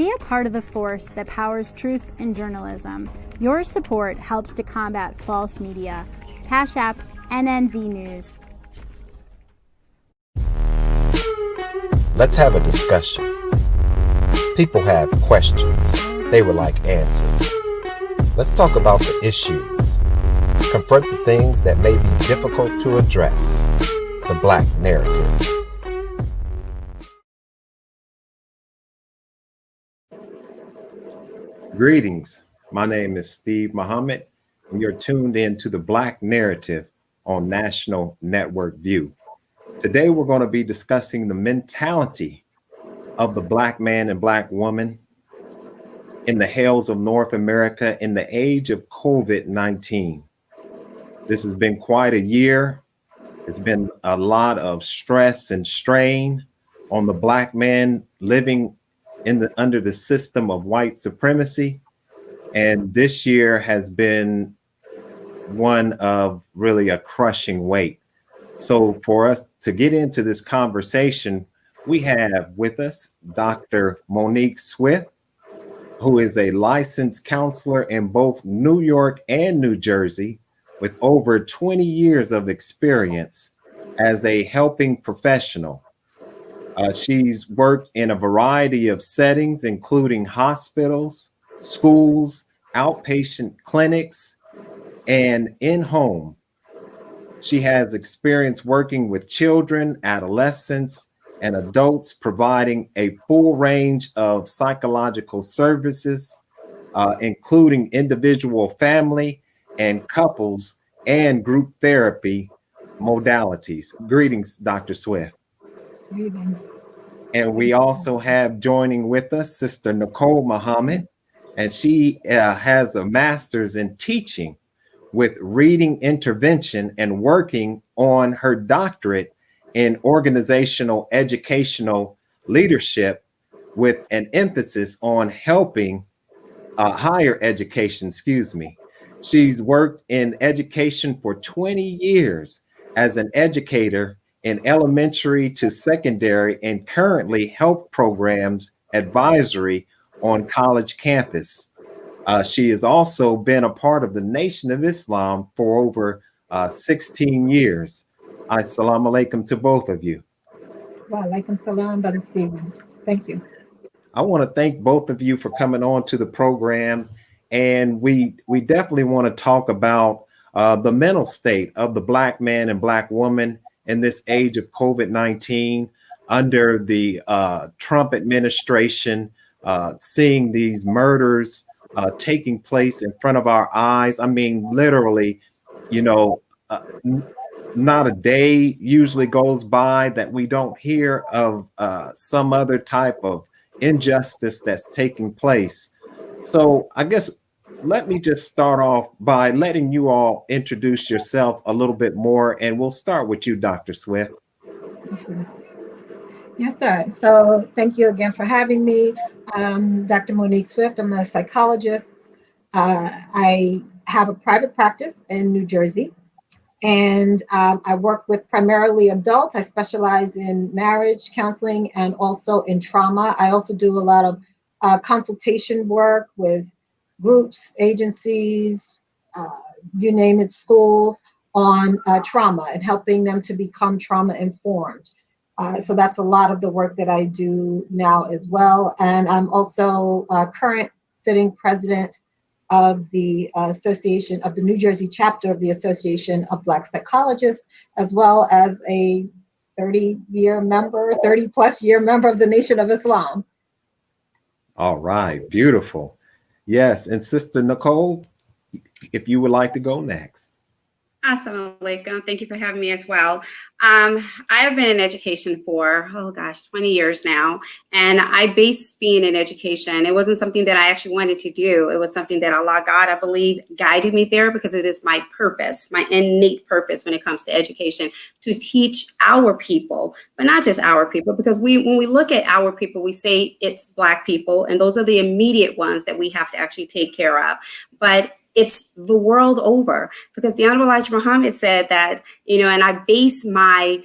Be a part of the force that powers truth in journalism. Your support helps to combat false media. Cash App NNV News. Let's have a discussion. People have questions. They would like answers. Let's talk about the issues. Confront the things that may be difficult to address. The Black narrative. Greetings. My name is Steve Muhammad, and you're tuned in to the Black narrative on National Network View. Today, we're going to be discussing the mentality of the Black man and Black woman in the hells of North America in the age of COVID-19. This has been quite a year. It's been a lot of stress and strain on the Black man living under the system of white supremacy. And this year has been one of really a crushing weight. So for us to get into this conversation, we have with us Dr. Monique Swift, who is a licensed counselor in both New York and New Jersey with over 20 years of experience as a helping professional. She's worked in a variety of settings, including hospitals, schools, outpatient clinics, and in-home. She has experience working with children, adolescents, and adults, providing a full range of psychological services, including individual, family, and couples, and group therapy modalities. Greetings, Dr. Swift. Greetings. And we also have joining with us Sister Nicole Muhammad, and she has a master's in teaching with reading intervention and working on her doctorate in organizational educational leadership with an emphasis on helping higher education, She's worked in education for 20 years as an educator in elementary to secondary and currently health programs advisory on college campus. She has also been a part of the Nation of Islam for over 16 years. Assalamu alaikum to both of you. Wa alaikum salam, Brother Stephen. Thank you. I want to thank both of you for coming on to the program. And we definitely want to talk about the mental state of the Black man and Black woman in this age of COVID-19 under the Trump administration, seeing these murders taking place in front of our eyes. I mean, literally, not a day usually goes by that we don't hear of some other type of injustice that's taking place. So I guess let me just start off by letting you all introduce yourself a little bit more, and we'll start with you, Dr. Swift. Yes, sir. So thank you again for having me. Dr. Monique Swift, I'm a psychologist. I have a private practice in New Jersey, and I work with primarily adults. I specialize in marriage counseling and also in trauma. I also do a lot of consultation work with groups, agencies, you name it, schools, on trauma and helping them to become trauma informed. So that's a lot of the work that I do now as well. And I'm also current sitting president of the Association of the New Jersey chapter of the Association of Black Psychologists, as well as a 30+ year member of the Nation of Islam. All right, beautiful. Yes, and Sister Nicole, if you would like to go next. Assalamu alaikum. Thank you for having me as well. I have been in education for, 20 years now. And I based being in education. It wasn't something that I actually wanted to do. It was something that Allah, God, I believe, guided me there because it is my purpose, my innate purpose when it comes to education, to teach our people, but not just our people, because when we look at our people, we say it's Black people, and those are the immediate ones that we have to actually take care of. But it's the world over, because the Honorable Elijah Muhammad said that, and I base my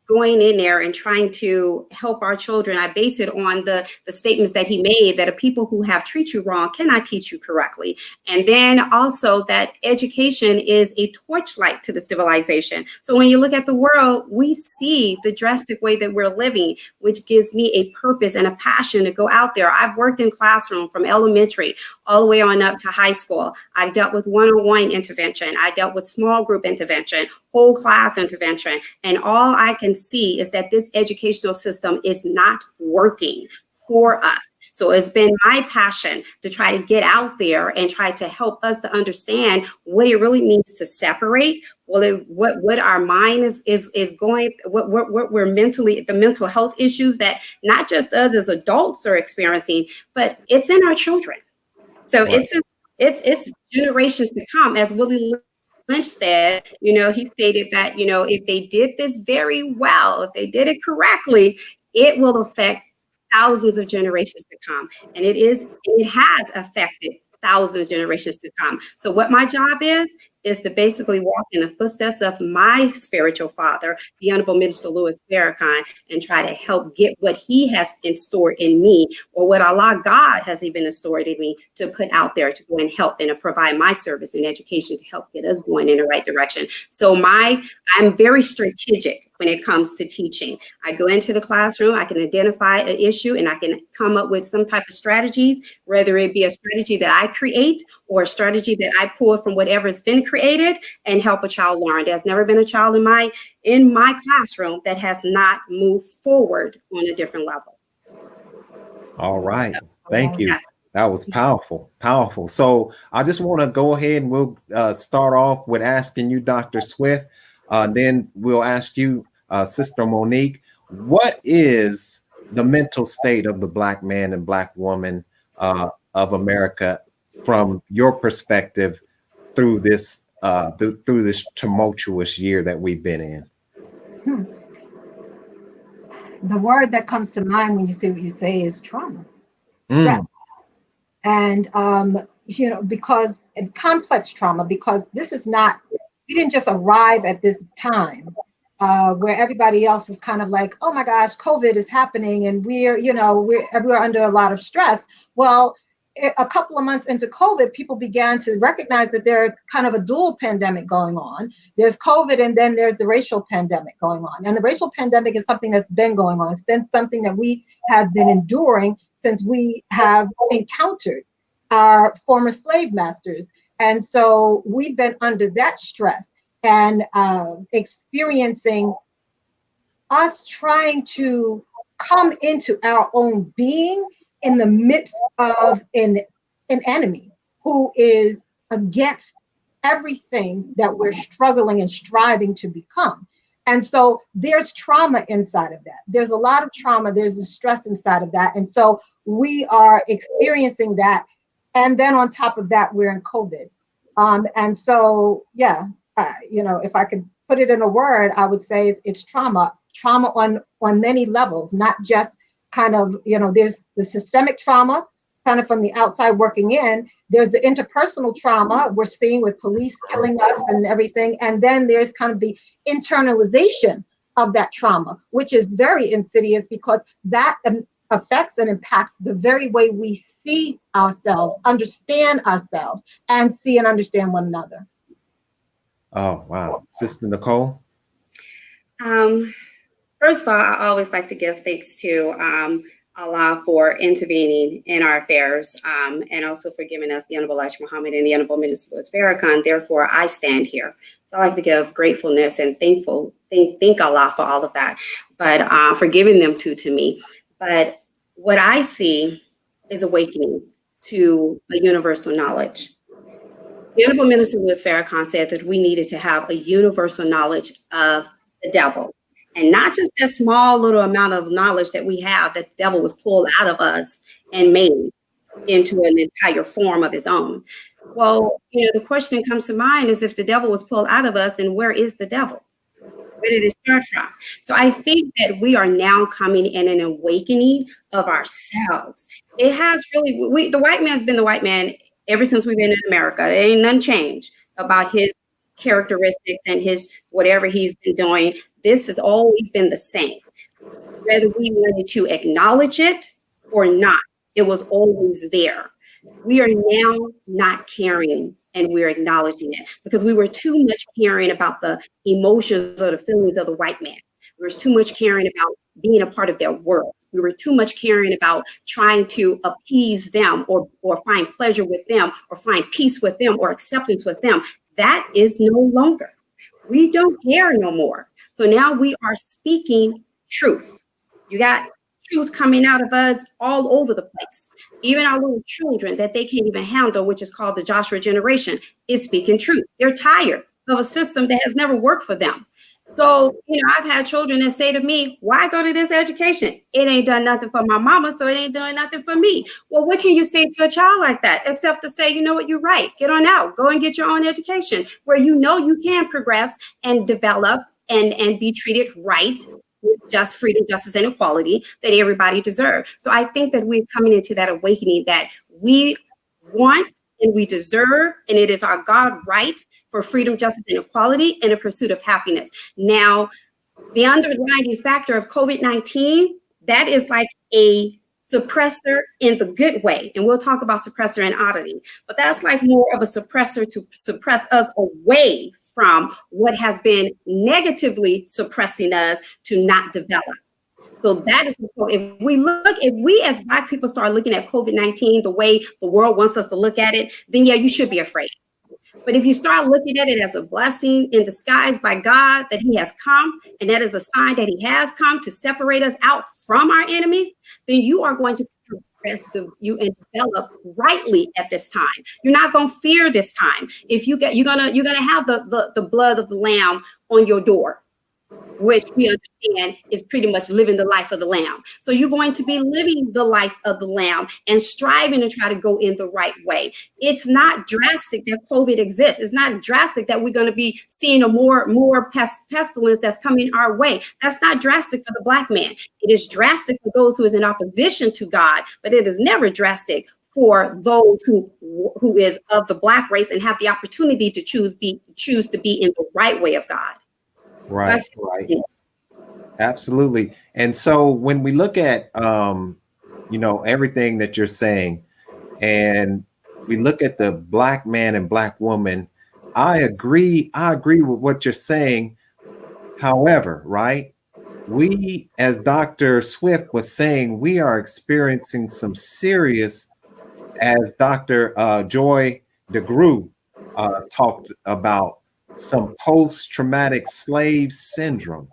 going in there and trying to help our children, I base it on the statements that he made, that people who have treated you wrong cannot teach you correctly. And then also that education is a torchlight to the civilization. So when you look at the world, we see the drastic way that we're living, which gives me a purpose and a passion to go out there. I've worked in classroom from elementary all the way on up to high school. I've dealt with one-on-one intervention. I dealt with small group intervention, whole class intervention. And all I can see is that this educational system is not working for us. So it's been my passion to try to get out there and try to help us to understand what it really means to separate, what our mind is going, what we're mentally, the mental health issues that not just us as adults are experiencing, but it's in our children. So Right. it's generations to come. As Willie Lynch said, he stated that, if they did this very well, if they did it correctly, it will affect thousands of generations to come. And it has affected thousands of generations to come. So what my job is to basically walk in the footsteps of my spiritual father, the Honorable Minister Louis Farrakhan, and try to help get what he has stored in me, or what Allah God has even stored in me, to put out there to go and help and to provide my service and education to help get us going in the right direction. So I'm very strategic when it comes to teaching. I go into the classroom, I can identify an issue, and I can come up with some type of strategies, whether it be a strategy that I create or a strategy that I pull from whatever has been created, and help a child learn. There's never been a child in my classroom that has not moved forward on a different level. All right. Thank you. That was powerful, powerful. So I just want to go ahead and we'll start off with asking you, Dr. Swift. Then we'll ask you, Sister Monique, what is the mental state of the Black man and Black woman of America from your perspective through this tumultuous year that we've been in? The word that comes to mind when you say what you say is trauma. Stress. And because complex trauma, because this is not, we didn't just arrive at this time where everybody else is kind of like, oh my gosh, COVID is happening and we're under a lot of stress. Well, a couple of months into COVID, people began to recognize that there's kind of a dual pandemic going on. There's COVID, and then there's the racial pandemic going on. And the racial pandemic is something that's been going on. It's been something that we have been enduring since we have encountered our former slave masters. And so we've been under that stress and experiencing us trying to come into our own being in the midst of an enemy who is against everything that we're struggling and striving to become. And so there's trauma inside of that. There's a lot of trauma. There's the stress inside of that. And so we are experiencing that. And then on top of that, we're in COVID. And so, if I could put it in a word, I would say it's trauma on many levels, not just kind of, there's the systemic trauma kind of from the outside working in. There's the interpersonal trauma we're seeing with police killing us and everything. And then there's kind of the internalization of that trauma, which is very insidious because that affects and impacts the very way we see ourselves, understand ourselves, and see and understand one another. Oh, wow. Sister Nicole? First of all, I always like to give thanks to Allah for intervening in our affairs, and also for giving us the Honorable Elijah Muhammad and the Honorable Minister Louis Farrakhan. Therefore, I stand here. So I like to give gratefulness and thank Allah for all of that, but for giving them to me. But what I see is awakening to a universal knowledge. The Honorable Minister Louis Farrakhan said that we needed to have a universal knowledge of the devil. And not just that small little amount of knowledge that we have that the devil was pulled out of us and made into an entire form of his own. Well, the question comes to mind is, if the devil was pulled out of us, then where is the devil? Where did it start from? So I think that we are now coming in an awakening of ourselves. It has really, the white man's been the white man ever since we've been in America. There ain't none changed about his characteristics and his whatever he's been doing. This has always been the same. Whether we wanted to acknowledge it or not, it was always there. We are now not caring, and we're acknowledging it because we were too much caring about the emotions or the feelings of the white man. We were too much caring about being a part of their world. We were too much caring about trying to appease them or find pleasure with them or find peace with them or acceptance with them. That is no longer. We don't care no more. So now we are speaking truth. You got truth coming out of us all over the place. Even our little children that they can't even handle, which is called the Joshua generation, is speaking truth. They're tired of a system that has never worked for them. So, I've had children that say to me, why go to this education? It ain't done nothing for my mama, so it ain't doing nothing for me. Well, what can you say to a child like that? Except to say, you know what, you're right. Get on out. Go and get your own education where you can progress and develop and be treated right with just freedom, justice, and equality that everybody deserves. So I think that we're coming into that awakening that we want and we deserve, and it is our God right for freedom, justice, and equality and a pursuit of happiness. Now, the underlying factor of COVID-19, that is like a suppressor in the good way. And we'll talk about suppressor and auditing, but that's like more of a suppressor to suppress us away from what has been negatively suppressing us to not develop. So that is, if we as Black people start looking at COVID-19 the way the world wants us to look at it, then yeah, you should be afraid. But if you start looking at it as a blessing in disguise by God, that he has come, and that is a sign that he has come to separate us out from our enemies, then you are going to progress and develop rightly at this time. You're not going to fear this time. If you're gonna have the blood of the lamb on your door, which we understand is pretty much living the life of the lamb. So you're going to be living the life of the lamb and striving to try to go in the right way. It's not drastic that COVID exists. It's not drastic that we're going to be seeing a more pestilence that's coming our way. That's not drastic for the Black man. It is drastic for those who is in opposition to God, but it is never drastic for those who is of the Black race and have the opportunity to choose to be in the right way of God. Right. Absolutely. And so when we look at, everything that you're saying, and we look at the Black man and Black woman, I agree with what you're saying. However, right, we, as Dr. Swift was saying, we are experiencing some serious, as Dr. Joy DeGruy talked about, some post-traumatic slave syndrome.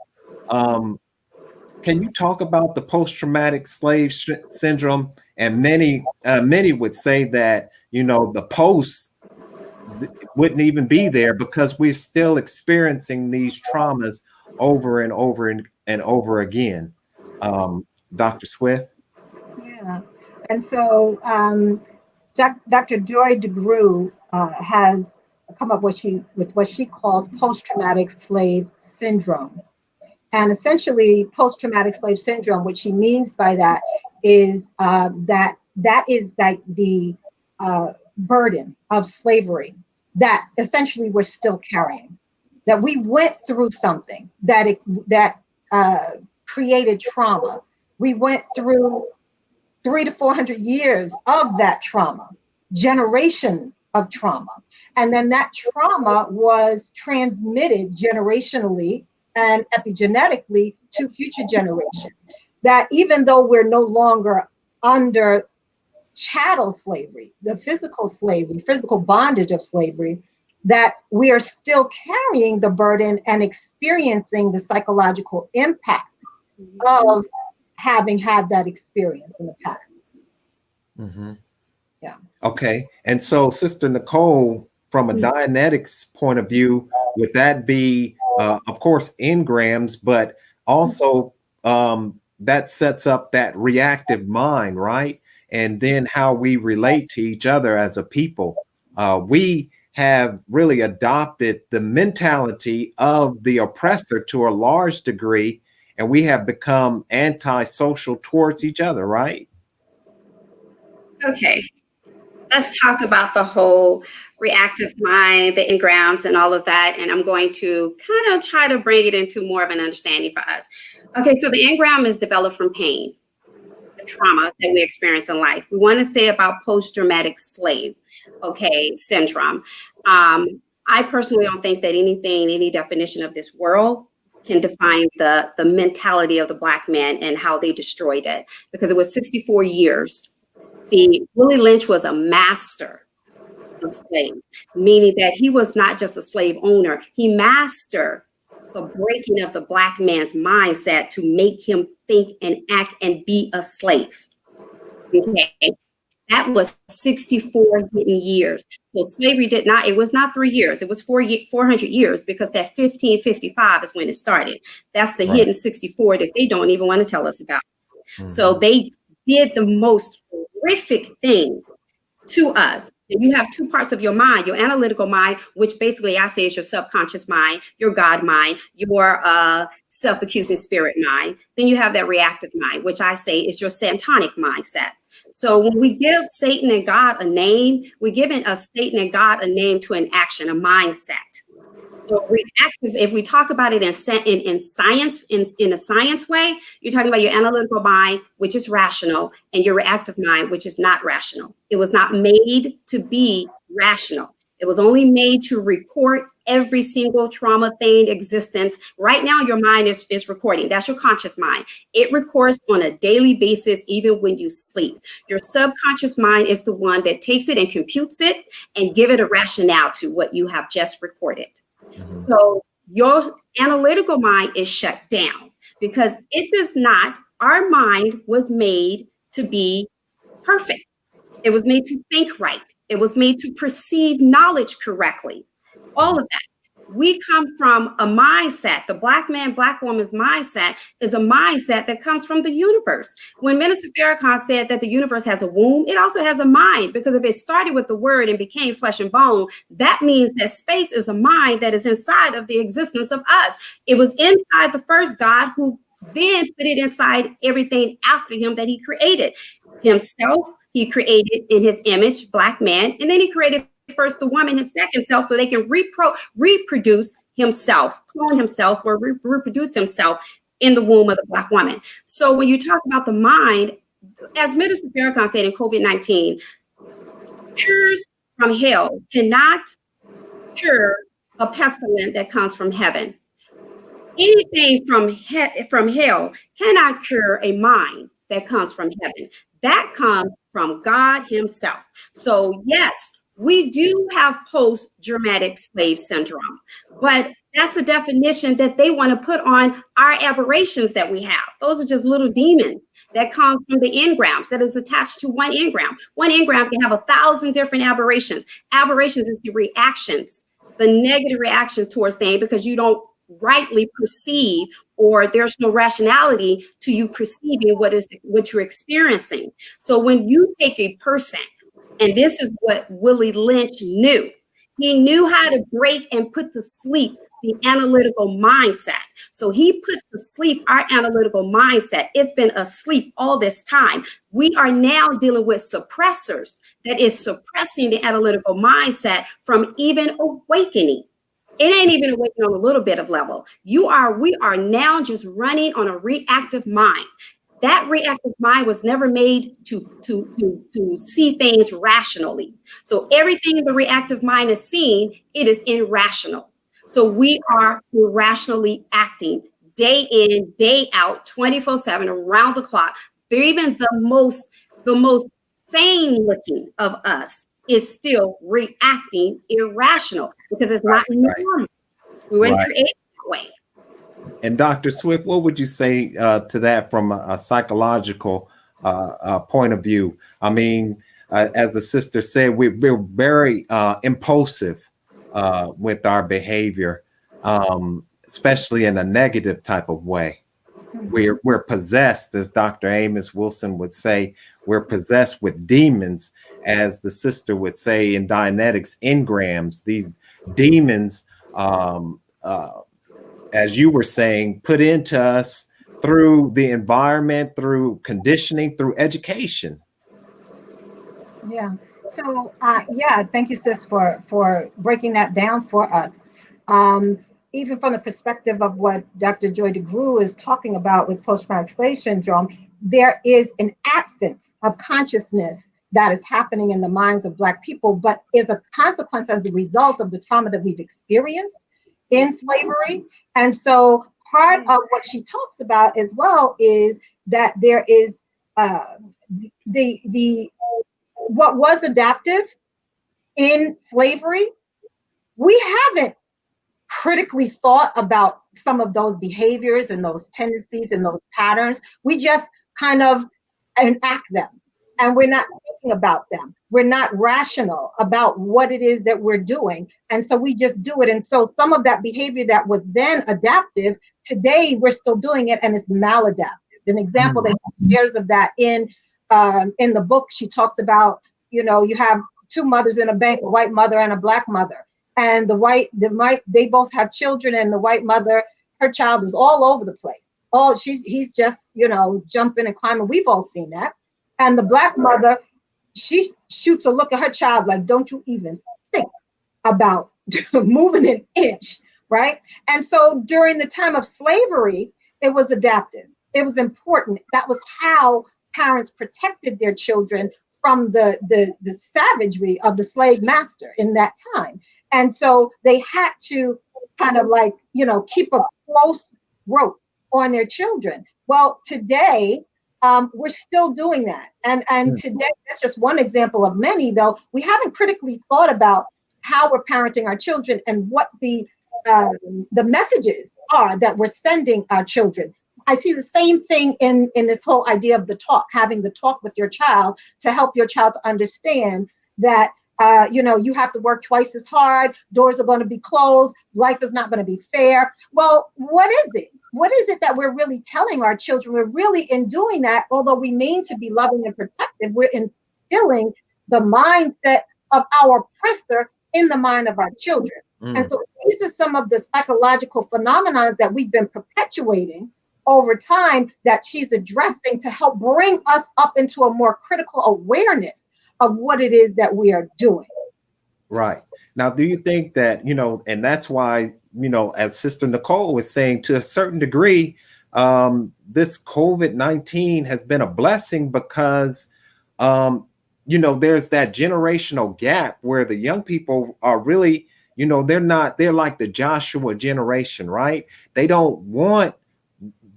Can you talk about the post-traumatic slave syndrome? And many would say that, the post wouldn't even be there because we're still experiencing these traumas over and over and over again. Dr. Swift? Yeah. And so Dr. Joy DeGruy has come up with what she calls post-traumatic slave syndrome. And essentially, post-traumatic slave syndrome, what she means by that is that is like the burden of slavery that essentially we're still carrying. That we went through something that created trauma. We went through 300 to 400 years of that trauma, generations of trauma. And then that trauma was transmitted generationally and epigenetically to future generations. That even though we're no longer under chattel slavery, the physical bondage of slavery, that we are still carrying the burden and experiencing the psychological impact of having had that experience in the past. Mm-hmm. Yeah. Okay. And so, Sister Nicole, from a Dianetics point of view, would that be, of course, Engrams, but also that sets up that reactive mind, right? And then how we relate to each other as a people. We have really adopted the mentality of the oppressor to a large degree, and we have become antisocial towards each other, right? Okay. let's talk about the whole reactive mind, the Engrams, and all of that. And I'm going to kind of try to bring it into more of an understanding for us. Okay, so the Engram is developed from pain, the trauma that we experience in life. We want to say about post-traumatic slave, syndrome. I personally don't think that any definition of this world can define the mentality of the Black man and how they destroyed it, because it was 64 years. See, Willie Lynch was a master of slave, meaning that he was not just a slave owner. He mastered the breaking of the Black man's mindset to make him think and act and be a slave. Okay. That was 64 hidden years. So slavery it was not 3 years. It was 400 years, because that 1555 is when it started. That's the hidden 64 that they don't even want to tell us about. Mm-hmm. So they did the most horrific things to us. And you have two parts of your mind: your analytical mind, which basically I say is your subconscious mind, your God mind, your self-accusing spirit mind. Then you have that reactive mind, which I say is your satanic mindset. So when we give Satan and God a name, we're giving Satan and God a name to an action, a mindset. So reactive, if we talk about it in science, in a science way, you're talking about your analytical mind, which is rational, and your reactive mind, which is not rational. It was not made to be rational. It was only made to record every single trauma thing existence. Right now, your mind is recording. That's your conscious mind. It records on a daily basis, even when you sleep. Your subconscious mind is the one that takes it and computes it and give it a rationale to what you have just recorded. Mm-hmm. So your analytical mind is shut down, because it does not, our mind was made to be perfect. It was made to think right. It was made to perceive knowledge correctly. All of that. We come from a mindset. The Black man, Black woman's mindset is a mindset that comes from the universe. When Minister Farrakhan said that the universe has a womb, it also has a mind, because if it started with the word and became flesh and bone, that means that space is a mind that is inside of the existence of us. It was inside the first God, who then put it inside everything after him that he created. Himself, he created in his image, Black man, and then he created first the woman, his second self, so they can reproduce himself, clone himself, or reproduce himself in the womb of the Black woman. So when you talk about the mind, as Minister Farrakhan said in COVID-19, cures from hell cannot cure a pestilence that comes from heaven. Anything from hell cannot cure a mind that comes from heaven. That comes from God himself. So yes, we do have post-traumatic slave syndrome, but that's the definition that they want to put on our aberrations that we have. Those are just little demons that come from the engrams that is attached to one engram. One engram can have 1,000 different aberrations. Aberrations is the reactions, the negative reaction towards things, because you don't rightly perceive, or there's no rationality to you perceiving what you're experiencing. So when you take a person, and this is what Willie Lynch knew, he knew how to break and put to sleep the analytical mindset. So he put to sleep our analytical mindset. It's been asleep all this time. We are now dealing with suppressors that is suppressing the analytical mindset from even awakening. It ain't even awakening on a little bit of level. We are now just running on a reactive mind. That reactive mind was never made to see things rationally. So everything the reactive mind is seeing, it is irrational. So we are irrationally acting day in, day out, 24/7, around the clock. They're even the most sane looking of us is still reacting irrational, because it's not normal. We weren't created that way. And Dr. Swift, what would you say to that from a psychological point of view? I mean, as the sister said, we're very impulsive with our behavior, especially in a negative type of way. We're possessed, as Dr. Amos Wilson would say, we're possessed with demons, as the sister would say in Dianetics, Engrams. These demons, as you were saying, put into us through the environment, through conditioning, through education. Yeah. So, yeah, thank you, sis, for breaking that down for us. Um, Even from the perspective of what Dr. Joy DeGruy is talking about with post-traumatic slave syndrome, there is an absence of consciousness that is happening in the minds of Black people, but is a consequence as a result of the trauma that we've experienced in slavery. And so, part of what she talks about as well is that there is uh, the what was adaptive in slavery, we haven't critically thought about some of those behaviors and those tendencies and those patterns. We just kind of enact them, and we're not thinking about them. We're not rational about what it is that we're doing. And so we just do it. And so some of that behavior that was then adaptive, today we're still doing it and it's maladaptive. An example that she shares of that in the book, she talks about, you have two mothers in a bank, a white mother and a Black mother. And they both have children, and the white mother, her child is all over the place. He's just, jumping and climbing. We've all seen that. And the Black mother, she shoots a look at her child like, don't you even think about moving an inch, right? And so during the time of slavery, it was adaptive. It was important. That was how parents protected their children from the savagery of the slave master in that time. And so they had to kind of like, keep a close rope on their children. Well, today, we're still doing that. And today, that's just one example of many, though. We haven't critically thought about how we're parenting our children and what the messages are that we're sending our children. I see the same thing in this whole idea of the talk, having the talk with your child to help your child to understand that you have to work twice as hard, doors are going to be closed, life is not going to be fair. Well, what is it? What is it that we're really telling our children? We're really, in doing that, although we mean to be loving and protective, we're instilling the mindset of our oppressor in the mind of our children. And so these are some of the psychological phenomena that we've been perpetuating over time that she's addressing to help bring us up into a more critical awareness of what it is that we are doing. Right. Now, do you think that, and that's why, as Sister Nicole was saying, to a certain degree, this COVID-19 has been a blessing because, there's that generational gap where the young people are really, they're like the Joshua generation, right? They don't want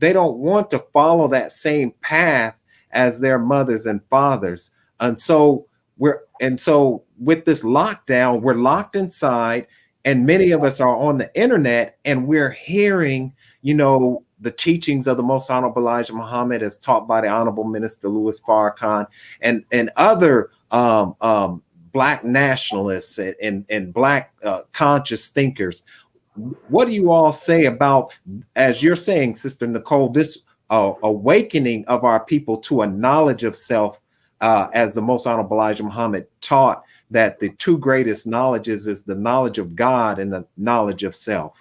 to follow that same path as their mothers and fathers. And so with this lockdown, we're locked inside, and many of us are on the internet, and we're hearing, the teachings of the Most Honorable Elijah Muhammad as taught by the Honorable Minister Louis Farrakhan and other Black nationalists and Black conscious thinkers. What do you all say about, as you're saying, Sister Nicole, this awakening of our people to a knowledge of self, as the Most Honorable Elijah Muhammad taught that the two greatest knowledges is the knowledge of God and the knowledge of self?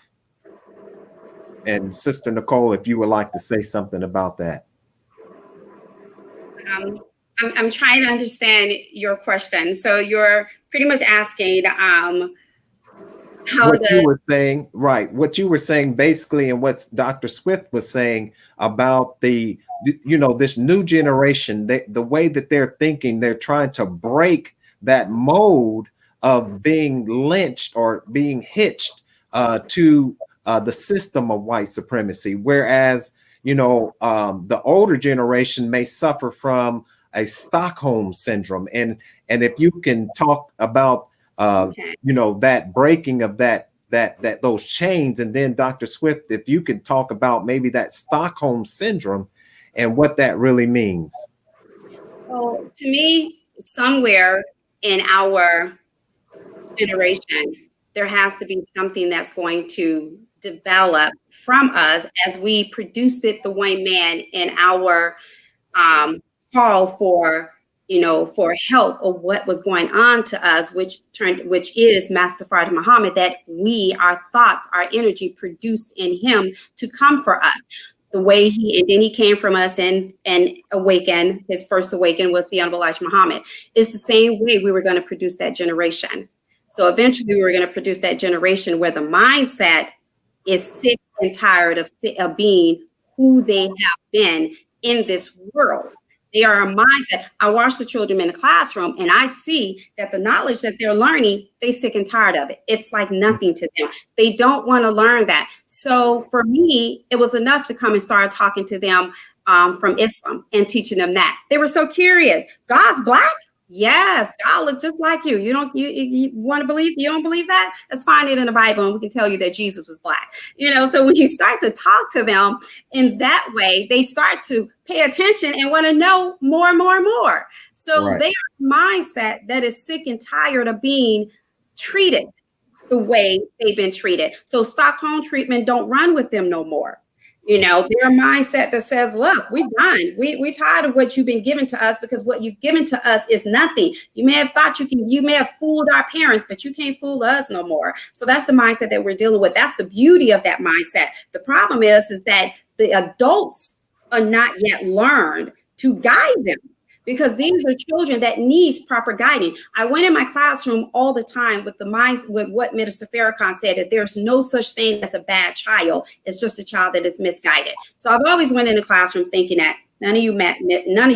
And Sister Nicole, if you would like to say something about that. I'm trying to understand your question. So you're pretty much asking what you were saying, right? What you were saying basically, and what Dr. Swift was saying about this new generation, the way that they're thinking, they're trying to break that mode of being lynched or being hitched to the system of white supremacy. Whereas, the older generation may suffer from a Stockholm syndrome. And if you can talk about that breaking of that those chains, and then Dr. Swift, if you can talk about maybe that Stockholm syndrome and what that really means. Well, to me, somewhere in our generation, there has to be something that's going to develop from us as we produced it the white man in our call for help of what was going on to us, which is Master Fard Muhammad, that our thoughts, our energy produced in him to come for us. the way and then he came from us and awakened. His first awaken was the Honorable Elijah Muhammad. It's the same way we were going to produce that generation. So eventually we were going to produce that generation where the mindset is sick and tired of being who they have been in this world. They are a mindset. I watch the children in the classroom and I see that the knowledge that they're learning, they sick and tired of it. It's like nothing to them. They don't want to learn that. So for me, it was enough to come and start talking to them from Islam and teaching them that. They were so curious. God's black? Yes, God looked just like you. You want to believe? You don't believe that? Let's find it in the Bible and we can tell you that Jesus was black. So when you start to talk to them in that way, they start to pay attention and want to know more and more and more. So They are a mindset that is sick and tired of being treated the way they've been treated. So Stockholm treatment don't run with them no more. Their mindset that says, look, we're done. We tired of what you've been given to us, because what you've given to us is nothing. You may have thought you may have fooled our parents, but you can't fool us no more. So that's the mindset that we're dealing with. That's the beauty of that mindset. The problem is that the adults are not yet learned to guide them, because these are children that needs proper guiding. I went in my classroom all the time with with what Minister Farrakhan said, that there's no such thing as a bad child. It's just a child that is misguided. So I've always went in the classroom thinking that none of you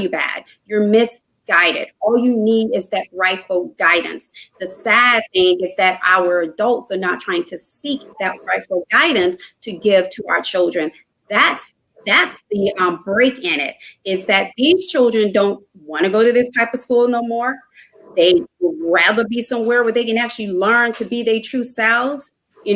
bad. You're misguided. All you need is that rightful guidance. The sad thing is that our adults are not trying to seek that rightful guidance to give to our children. That's the break in it, is that these children don't want to go to this type of school no more. They would rather be somewhere where they can actually learn to be their true selves. They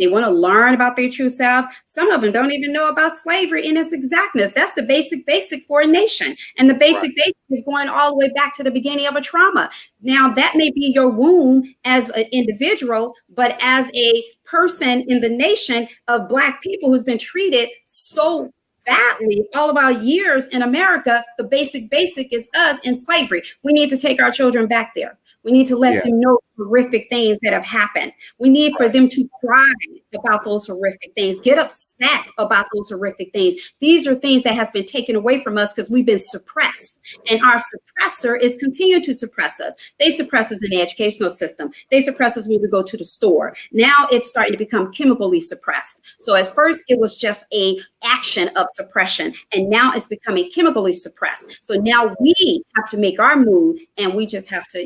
want to learn about their true selves. Some of them don't even know about slavery in its exactness. That's the basic for a nation. And the basic is going all the way back to the beginning of a trauma. Now, that may be your wound as an individual, but as a person in the nation of Black people who's been treated so badly all of our years in America, the basic is us in slavery. We need to take our children back there. We need to let them know horrific things that have happened. We need for them to cry about those horrific things, get upset about those horrific things. These are things that has been taken away from us because we've been suppressed, and our suppressor is continuing to suppress us. They suppress us in the educational system. They suppress us when we go to the store. Now it's starting to become chemically suppressed. So at first it was just a action of suppression, and now it's becoming chemically suppressed. So now we have to make our move, and we just have to,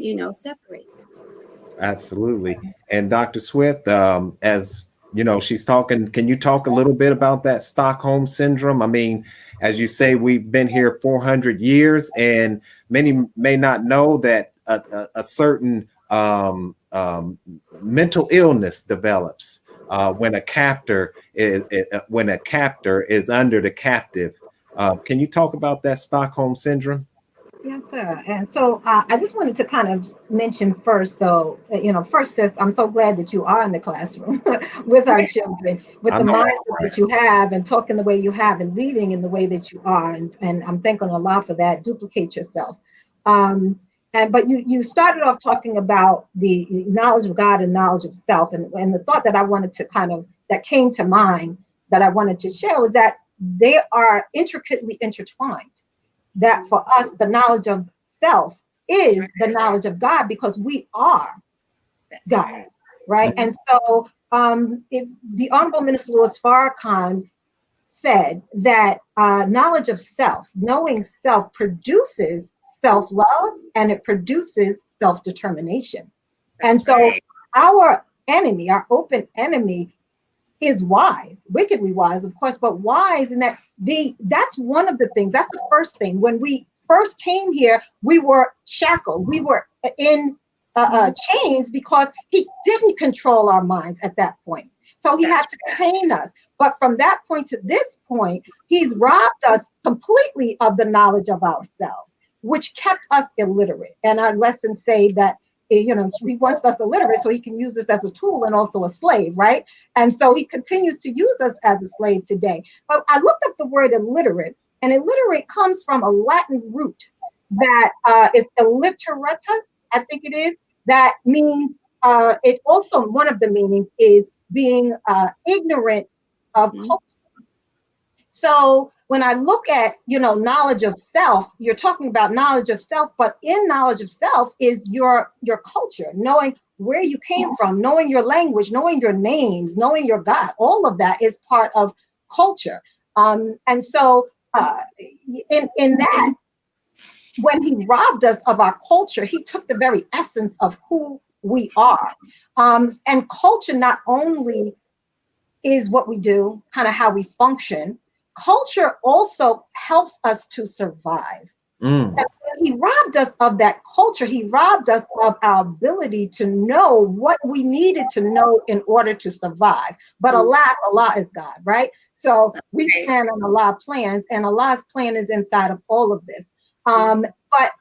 separate. Absolutely. And Dr. Swift, as she's talking, can you talk a little bit about that Stockholm syndrome? I mean, as you say, we've been here 400 years, and many may not know that a certain mental illness develops when a captor is under the captive. Can you talk about that Stockholm syndrome? Yes, sir. And so I just wanted to kind of mention first, though, first, sis, I'm so glad that you are in the classroom with our children, with the mindset that you have, and talking the way you have, and leading in the way that you are. And I'm thanking Allah for that. Duplicate yourself. But you started off talking about the knowledge of God and knowledge of self. And the thought that I wanted to that came to mind that I wanted to share was that they are intricately intertwined. That for us, the knowledge of self is the knowledge of God, because we are God, right? And so the Honorable Minister Louis Farrakhan said that knowledge of self, knowing self, produces self-love, and it produces self-determination. And so our enemy, our open enemy, is wise, wickedly wise, of course, but wise in that that's one of the things, that's the first thing. When we first came here, we were shackled, we were in chains, because he didn't control our minds at that point. So he had to train us. But from that point to this point, he's robbed us completely of the knowledge of ourselves, which kept us illiterate. And our lessons say that he wants us illiterate so he can use us as a tool and also a slave, right? And so he continues to use us as a slave today. But I looked up the word illiterate, and illiterate comes from a Latin root that is illiteratus, I think it is. That means, it also, one of the meanings is being ignorant of culture. So when I look at, knowledge of self, you're talking about knowledge of self, but in knowledge of self is your culture, knowing where you came from, knowing your language, knowing your names, knowing your God. All of that is part of culture. And so in that, when he robbed us of our culture, he took the very essence of who we are. And culture not only is what we do, kind of how we function. Culture also helps us to survive. Mm. And when he robbed us of that culture, he robbed us of our ability to know what we needed to know in order to survive. But alas, Allah is God, right? So we plan on Allah's plans, and Allah's plan is inside of all of this. But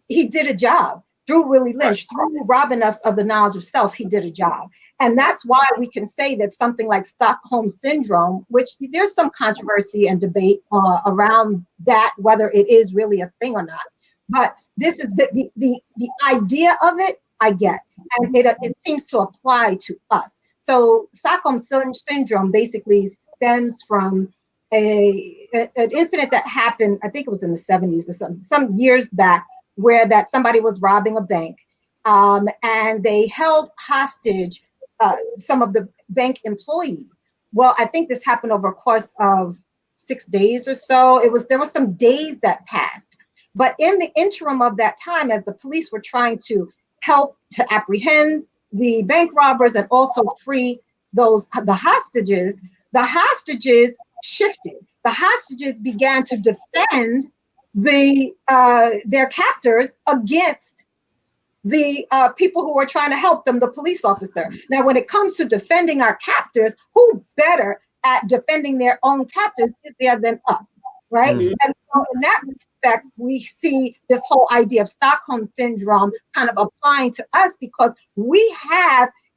he did a job through Willie Lynch, through robbing us of the knowledge of self. He did a job. And that's why we can say that something like Stockholm syndrome, which there's some controversy and debate around that, whether it is really a thing or not. But this is the idea of it, I get. And it seems to apply to us. So Stockholm syndrome basically stems from an incident that happened, I think it was in the 70s or some years back, where that somebody was robbing a bank, and they held hostage some of the bank employees. Well, I think this happened over a course of 6 days or so. There were some days that passed, but in the interim of that time, as the police were trying to help to apprehend the bank robbers and also free the hostages shifted. The hostages began to defend their captors against the people who were trying to help them, the police officer. Now, when it comes to defending our captors, who better at defending their own captors is there than us, right? Mm-hmm. And so in that respect, we see this whole idea of Stockholm syndrome kind of applying to us, because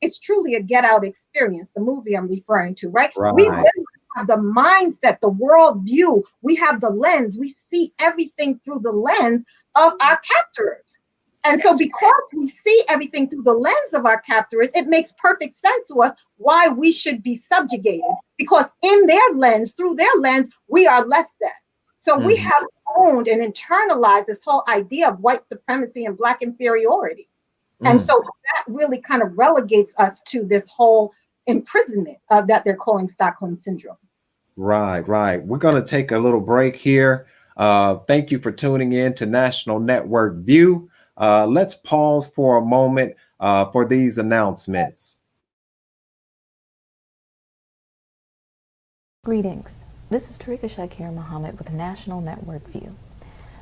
it's truly a Get Out experience, the movie I'm referring to, right? We have the mindset, the worldview, we have the lens, we see everything through the lens of our captors. And so because we see everything through the lens of our captors, it makes perfect sense to us why we should be subjugated, because in their lens, through their lens, we are less than. So we have owned and internalized this whole idea of white supremacy and Black inferiority. And so that really kind of relegates us to this whole imprisonment that they're calling Stockholm syndrome. Right. We're going to take a little break here. Thank you for tuning in to National Network View. Let's pause for a moment for these announcements. Greetings. This is Tarika Shakir Muhammad with National Network View.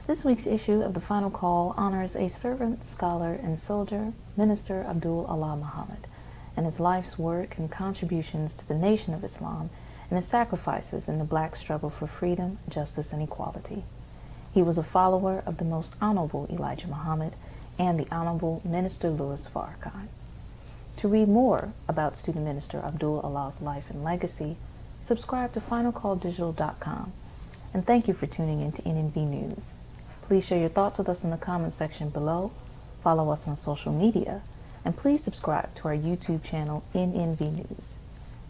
This week's issue of The Final Call honors a servant, scholar, and soldier, Minister Abdul Allah Muhammad, and his life's work and contributions to the Nation of Islam and his sacrifices in the Black struggle for freedom, justice, and equality. He was a follower of the Most Honorable Elijah Muhammad and the Honorable Minister Louis Farrakhan. To read more about Student Minister Abdul Allah's life and legacy, subscribe to finalcalldigital.com. And thank you for tuning in to NNV News. Please share your thoughts with us in the comments section below, follow us on social media, and please subscribe to our YouTube channel, NNV News.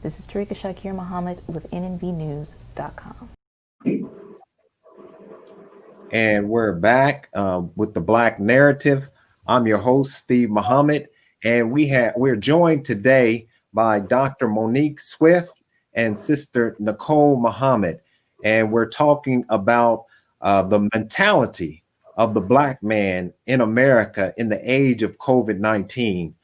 This is Tarika Shakir Muhammad with nnvnews.com. And we're back with the Black Narrative. I'm your host, Steve Muhammad, and we're joined today by Dr. Monique Swift and Sister Nicole Muhammad, and we're talking about the mentality of the Black man in America in the age of COVID-19.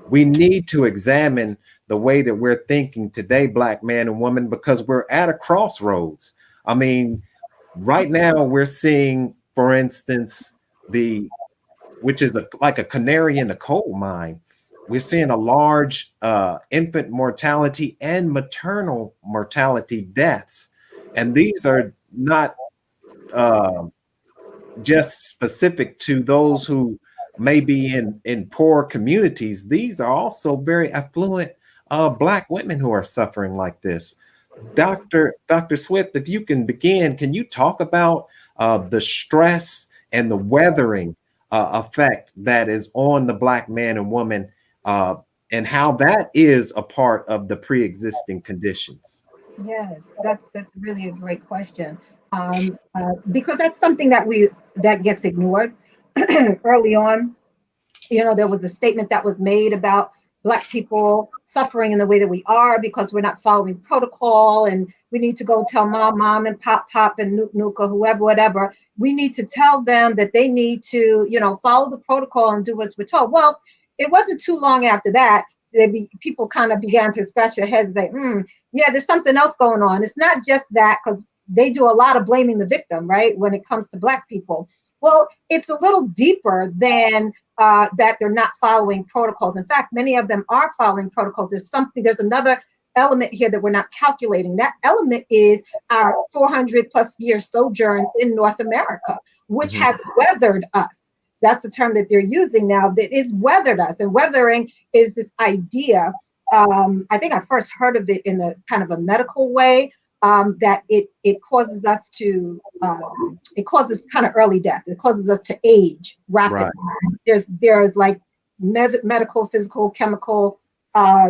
We need to examine the way that we're thinking today, Black man and woman, because we're at a crossroads. I mean, right now we're seeing, for instance, which is like a canary in the coal mine. We're seeing a large infant mortality and maternal mortality deaths. And these are not just specific to those who may be in poor communities. These are also very affluent Black women who are suffering like this. Dr. Swift, if you can begin, can you talk about the stress and the weathering effect that is on the Black man and woman, and how that is a part of the pre-existing conditions? Yes, that's really a great question. Because that's something that gets ignored early on. You know, there was a statement that was made about Black people suffering in the way that we are because we're not following protocol, and we need to go tell mom, and pop, and nuke, or whoever, whatever. We need to tell them that they need to, follow the protocol and do as we're told. Well, it wasn't too long after that. People kind of began to scratch their heads and say, yeah, there's something else going on. It's not just that, because they do a lot of blaming the victim, right, when it comes to Black people. Well, it's a little deeper than that they're not following protocols. In fact, many of them are following protocols. There's another element here that we're not calculating. That element is our 400 plus year sojourn in North America, which has weathered us. That's the term that they're using now, that is weathered us. And weathering is this idea. I think I first heard of it in the kind of a medical way, that it causes us to, it causes kind of early death. It causes us to age rapidly. Right. There's like medical, physical, chemical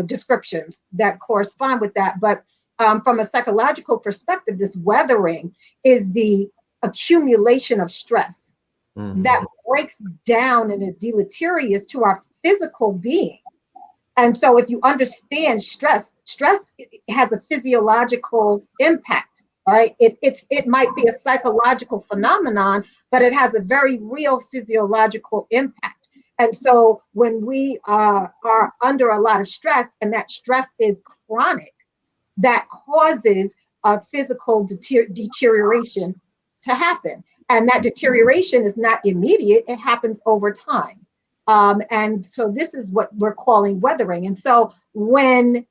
descriptions that correspond with that. But from a psychological perspective, this weathering is the accumulation of stress that breaks down and is deleterious to our physical being. And so if you understand stress has a physiological impact, all right? It might be a psychological phenomenon, but it has a very real physiological impact. And so when we are under a lot of stress, and that stress is chronic, that causes a physical deterioration to happen. And that deterioration is not immediate, it happens over time. And so this is what we're calling weathering. And so when,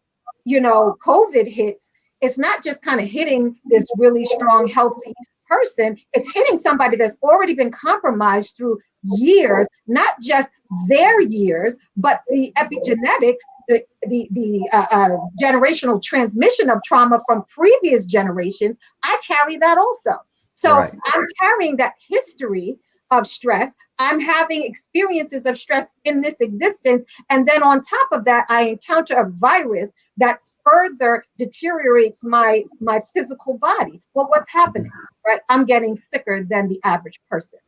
COVID hits, it's not just kind of hitting this really strong, healthy person, it's hitting somebody that's already been compromised through years, not just their years, but the epigenetics, the generational transmission of trauma from previous generations. I carry that also. So right. I'm carrying that history of stress. I'm having experiences of stress in this existence. And then on top of that, I encounter a virus that further deteriorates my physical body. Well, what's happening, right? I'm getting sicker than the average person.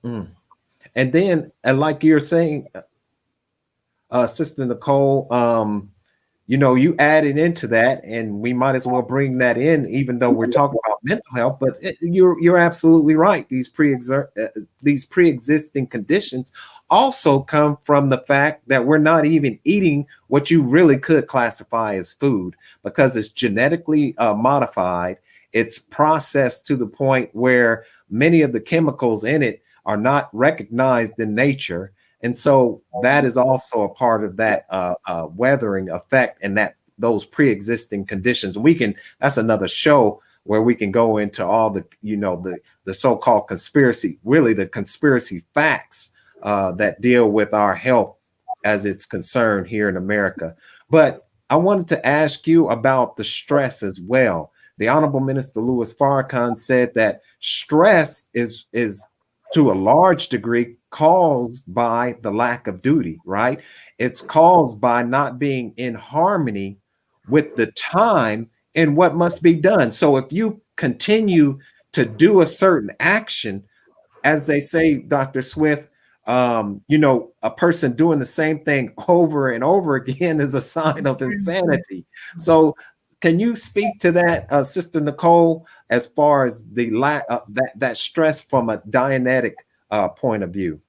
And then, and like you're saying, Sister Nicole, you added into that, and we might as well bring that in, even though we're talking about mental health. But you're absolutely right. These pre-existing conditions also come from the fact that we're not even eating what you really could classify as food, because it's genetically modified. It's processed to the point where many of the chemicals in it are not recognized in nature. And so that is also a part of that weathering effect, and that those pre-existing conditions. That's another show where we can go into all the, the so-called conspiracy, really the conspiracy facts that deal with our health as it's concerned here in America. But I wanted to ask you about the stress as well. The Honorable Minister Louis Farrakhan said that stress is to a large degree caused by the lack of duty, right? It's caused by not being in harmony with the time and what must be done. So if you continue to do a certain action, as they say, Dr. Swift, a person doing the same thing over and over again is a sign of insanity. So can you speak to that, Sister Nicole, as far as the lack that stress from a Dianetic point of view?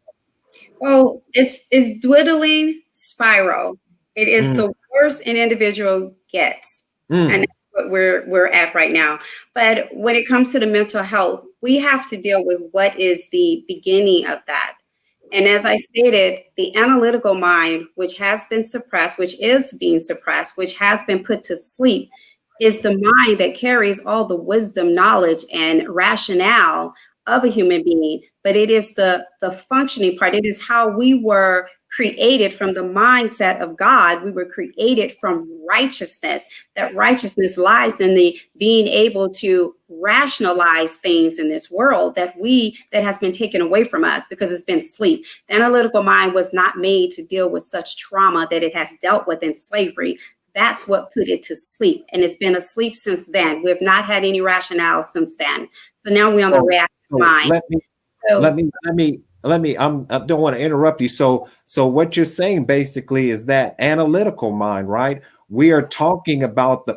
Well, it's dwindling spiral. It is the worst an individual gets, and that's what we're at right now. But when it comes to the mental health, we have to deal with what is the beginning of that. And as I stated, the analytical mind, which has been suppressed, which is being suppressed, which has been put to sleep, is the mind that carries all the wisdom, knowledge, and rationale of a human being. But it is the functioning part. It is how we were created from the mindset of God. We were created from righteousness. That righteousness lies in the being able to rationalize things in this world that has been taken away from us because it's been sleep. The analytical mind was not made to deal with such trauma that it has dealt with in slavery. That's what put it to sleep. And it's been asleep since then. We have not had any rationale since then. So now we're on the reactive mind. I don't want to interrupt you. So what you're saying basically is that analytical mind, right? We are talking about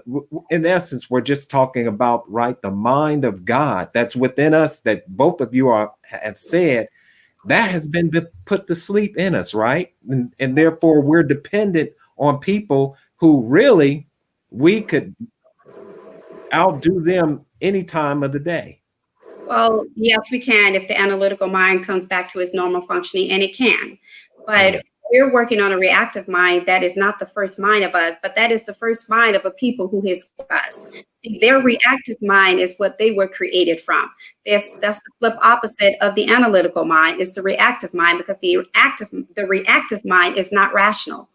in essence, we're just talking about, right, the mind of God that's within us, that both of you have said that has been put to sleep in us, right? And therefore we're dependent on people who really we could outdo them any time of the day. Well, yes, we can if the analytical mind comes back to its normal functioning, and it can. But we're working on a reactive mind that is not the first mind of us, but that is the first mind of a people who is with us. See, their reactive mind is what they were created from. That's the flip opposite of the analytical mind, is the reactive mind, because the reactive mind is not rational.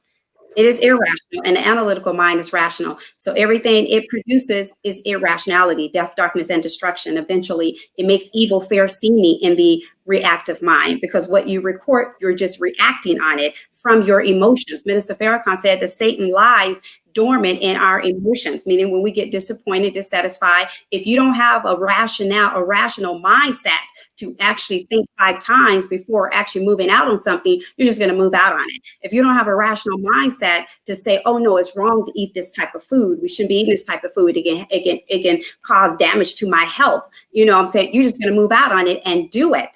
It is irrational, and the analytical mind is rational. So everything it produces is irrationality, death, darkness, and destruction. Eventually, it makes evil fair seeming in the reactive mind, because what you record, you're just reacting on it from your emotions. Minister Farrakhan said that Satan lies dormant in our emotions, meaning when we get disappointed, dissatisfied, if you don't have a rational mindset to actually think 5 times before actually moving out on something, you're just going to move out on it. If you don't have a rational mindset to say, oh no, it's wrong to eat this type of food, we shouldn't be eating this type of food, it can cause damage to my health, you know what I'm saying, you're just going to move out on it and do it.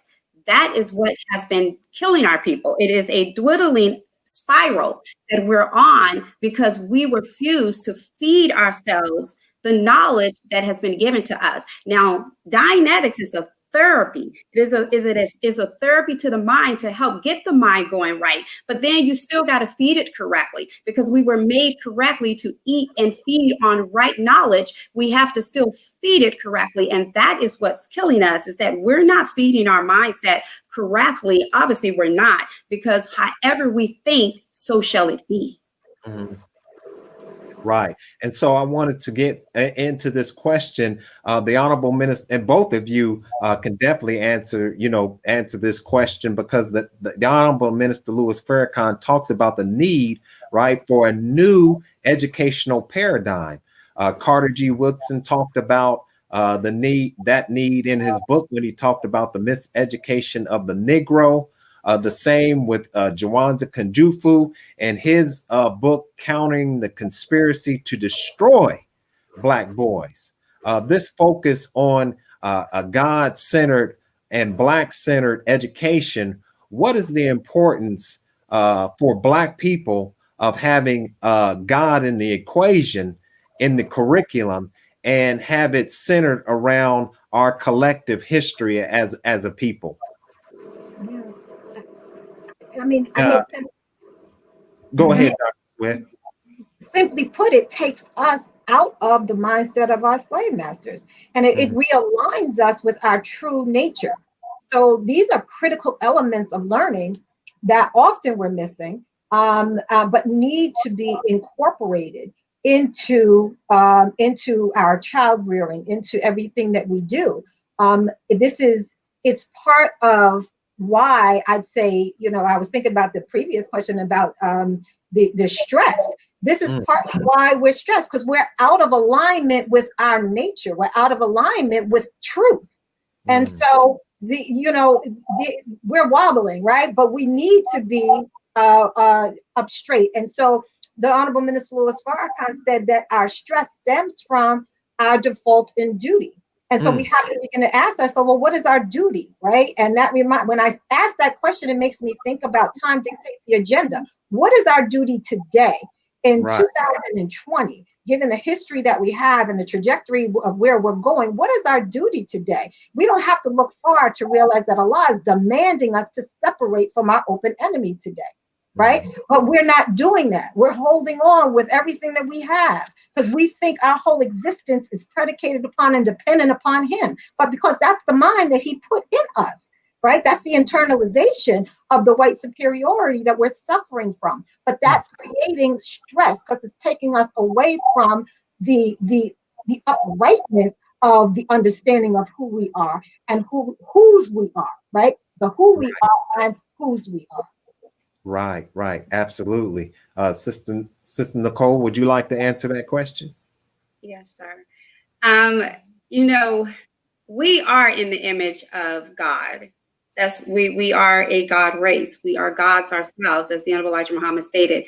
That is what has been killing our people. It is a dwindling spiral that we're on because we refuse to feed ourselves the knowledge that has been given to us. Now, Dianetics is a therapy. It is a therapy to the mind to help get the mind going right. But then you still got to feed it correctly, because we were made correctly to eat and feed on right knowledge. We have to still feed it correctly. And that is what's killing us, is that we're not feeding our mindset correctly. Obviously, we're not, because however we think, so shall it be. Mm-hmm. Right. And so I wanted to get into this question. The Honorable Minister, and both of you can definitely answer this question, because the Honorable Minister Louis Farrakhan talks about the need, right, for a new educational paradigm. Carter G. Woodson talked about that need in his book when he talked about the miseducation of the Negro. The same with Jawanza Kunjufu and his book, Countering the Conspiracy to Destroy Black Boys. This focus on a God-centered and Black-centered education. What is the importance for Black people of having God in the equation, in the curriculum, and have it centered around our collective history as a people? Yeah. I mean, go ahead, Dr. Swift. Simply put, it takes us out of the mindset of our slave masters, and it realigns us with our true nature. So these are critical elements of learning that often we're missing, but need to be incorporated into our child rearing, into everything that we do. It's part of why I'd say, I was thinking about the previous question about the stress. This is partly why we're stressed, because we're out of alignment with our nature. We're out of alignment with truth. And so we're wobbling, right? But we need to be up straight. And so the Honorable Minister Louis Farrakhan said that our stress stems from our default in duty. And so we have to begin to ask ourselves, well, what is our duty, right? And that when I ask that question, it makes me think about time dictates the agenda. What is our duty today in 2020, given the history that we have and the trajectory of where we're going? What is our duty today? We don't have to look far to realize that Allah is demanding us to separate from our open enemy today. Right? But we're not doing that. We're holding on with everything that we have because we think our whole existence is predicated upon and dependent upon him. But because that's the mind that he put in us, right? That's the internalization of the white superiority that we're suffering from. But that's creating stress because it's taking us away from the uprightness of the understanding of who we are and whose we are, right? The who we are and whose we are. Right, right, absolutely. Sister Nicole, would you like to answer that question? Yes, sir. Um, you know, we are in the image of God. We are a God race. We are gods ourselves, as the Honorable Elijah Muhammad stated.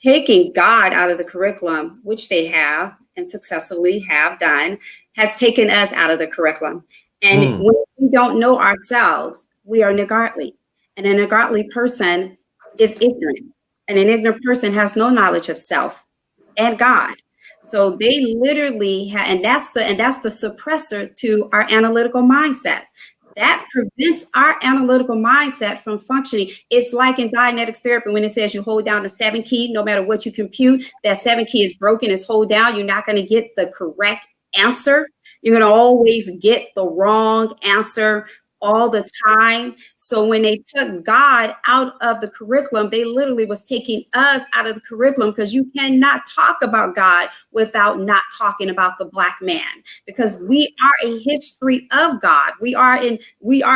Taking God out of the curriculum, which they have and successfully have done, has taken us out of the curriculum. And Mm, when we don't know ourselves, we are niggardly. And a niggardly person is ignorant. And an ignorant person has no knowledge of self and God. So they literally have, and that's the suppressor to our analytical mindset. That prevents our analytical mindset from functioning. It's like in Dianetics therapy when it says you hold down the 7 key, no matter what you compute, that 7 key is broken, is hold down. You're not going to get the correct answer. You're going to always get the wrong answer all the time. So when they took God out of the curriculum, they literally was taking us out of the curriculum, because you cannot talk about God without not talking about the Black man, because we are a history of God. We are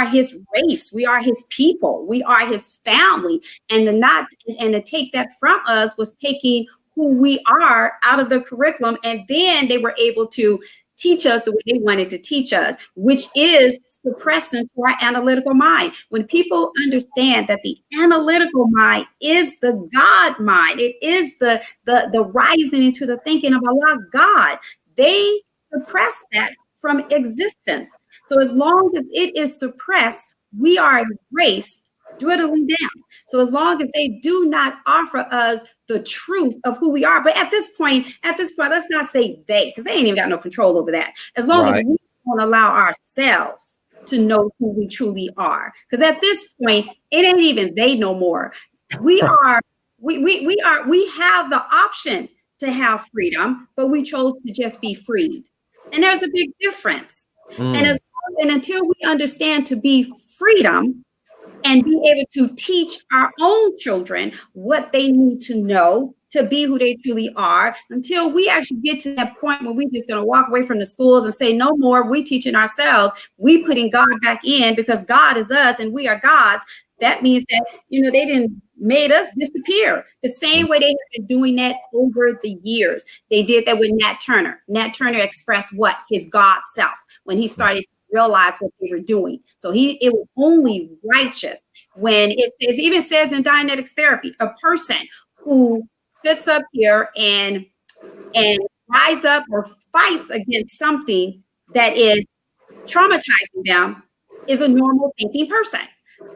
his race. We are his people. We are his family. And to take that from us was taking who we are out of the curriculum. And then they were able to teach us the way they wanted to teach us, which is suppressing to our analytical mind. When people understand that the analytical mind is the God mind, it is the rising into the thinking of Allah, God, they suppress that from existence. So as long as it is suppressed, we are a race dwindling down. So as long as they do not offer us the truth of who we are, but at this point, let's not say they, because they ain't even got no control over that. As long as right. we don't allow ourselves to know who we truly are, because at this point, it ain't even they no more. We are, we have the option to have freedom, but we chose to just be freed, and there's a big difference. And Mm, and until we understand to be freedom, and be able to teach our own children what they need to know to be who they truly are, until we actually get to that point where we're just going to walk away from the schools and say, no more, we teaching ourselves, we putting God back in, because God is us and we are God's. That means that, they didn't made us disappear the same way they have been doing that over the years. They did that with Nat Turner. Nat Turner expressed what? His God self, when he started realize what they were doing. So it was only righteous when even says in Dianetics therapy, a person who sits up here and rise up or fights against something that is traumatizing them is a normal thinking person.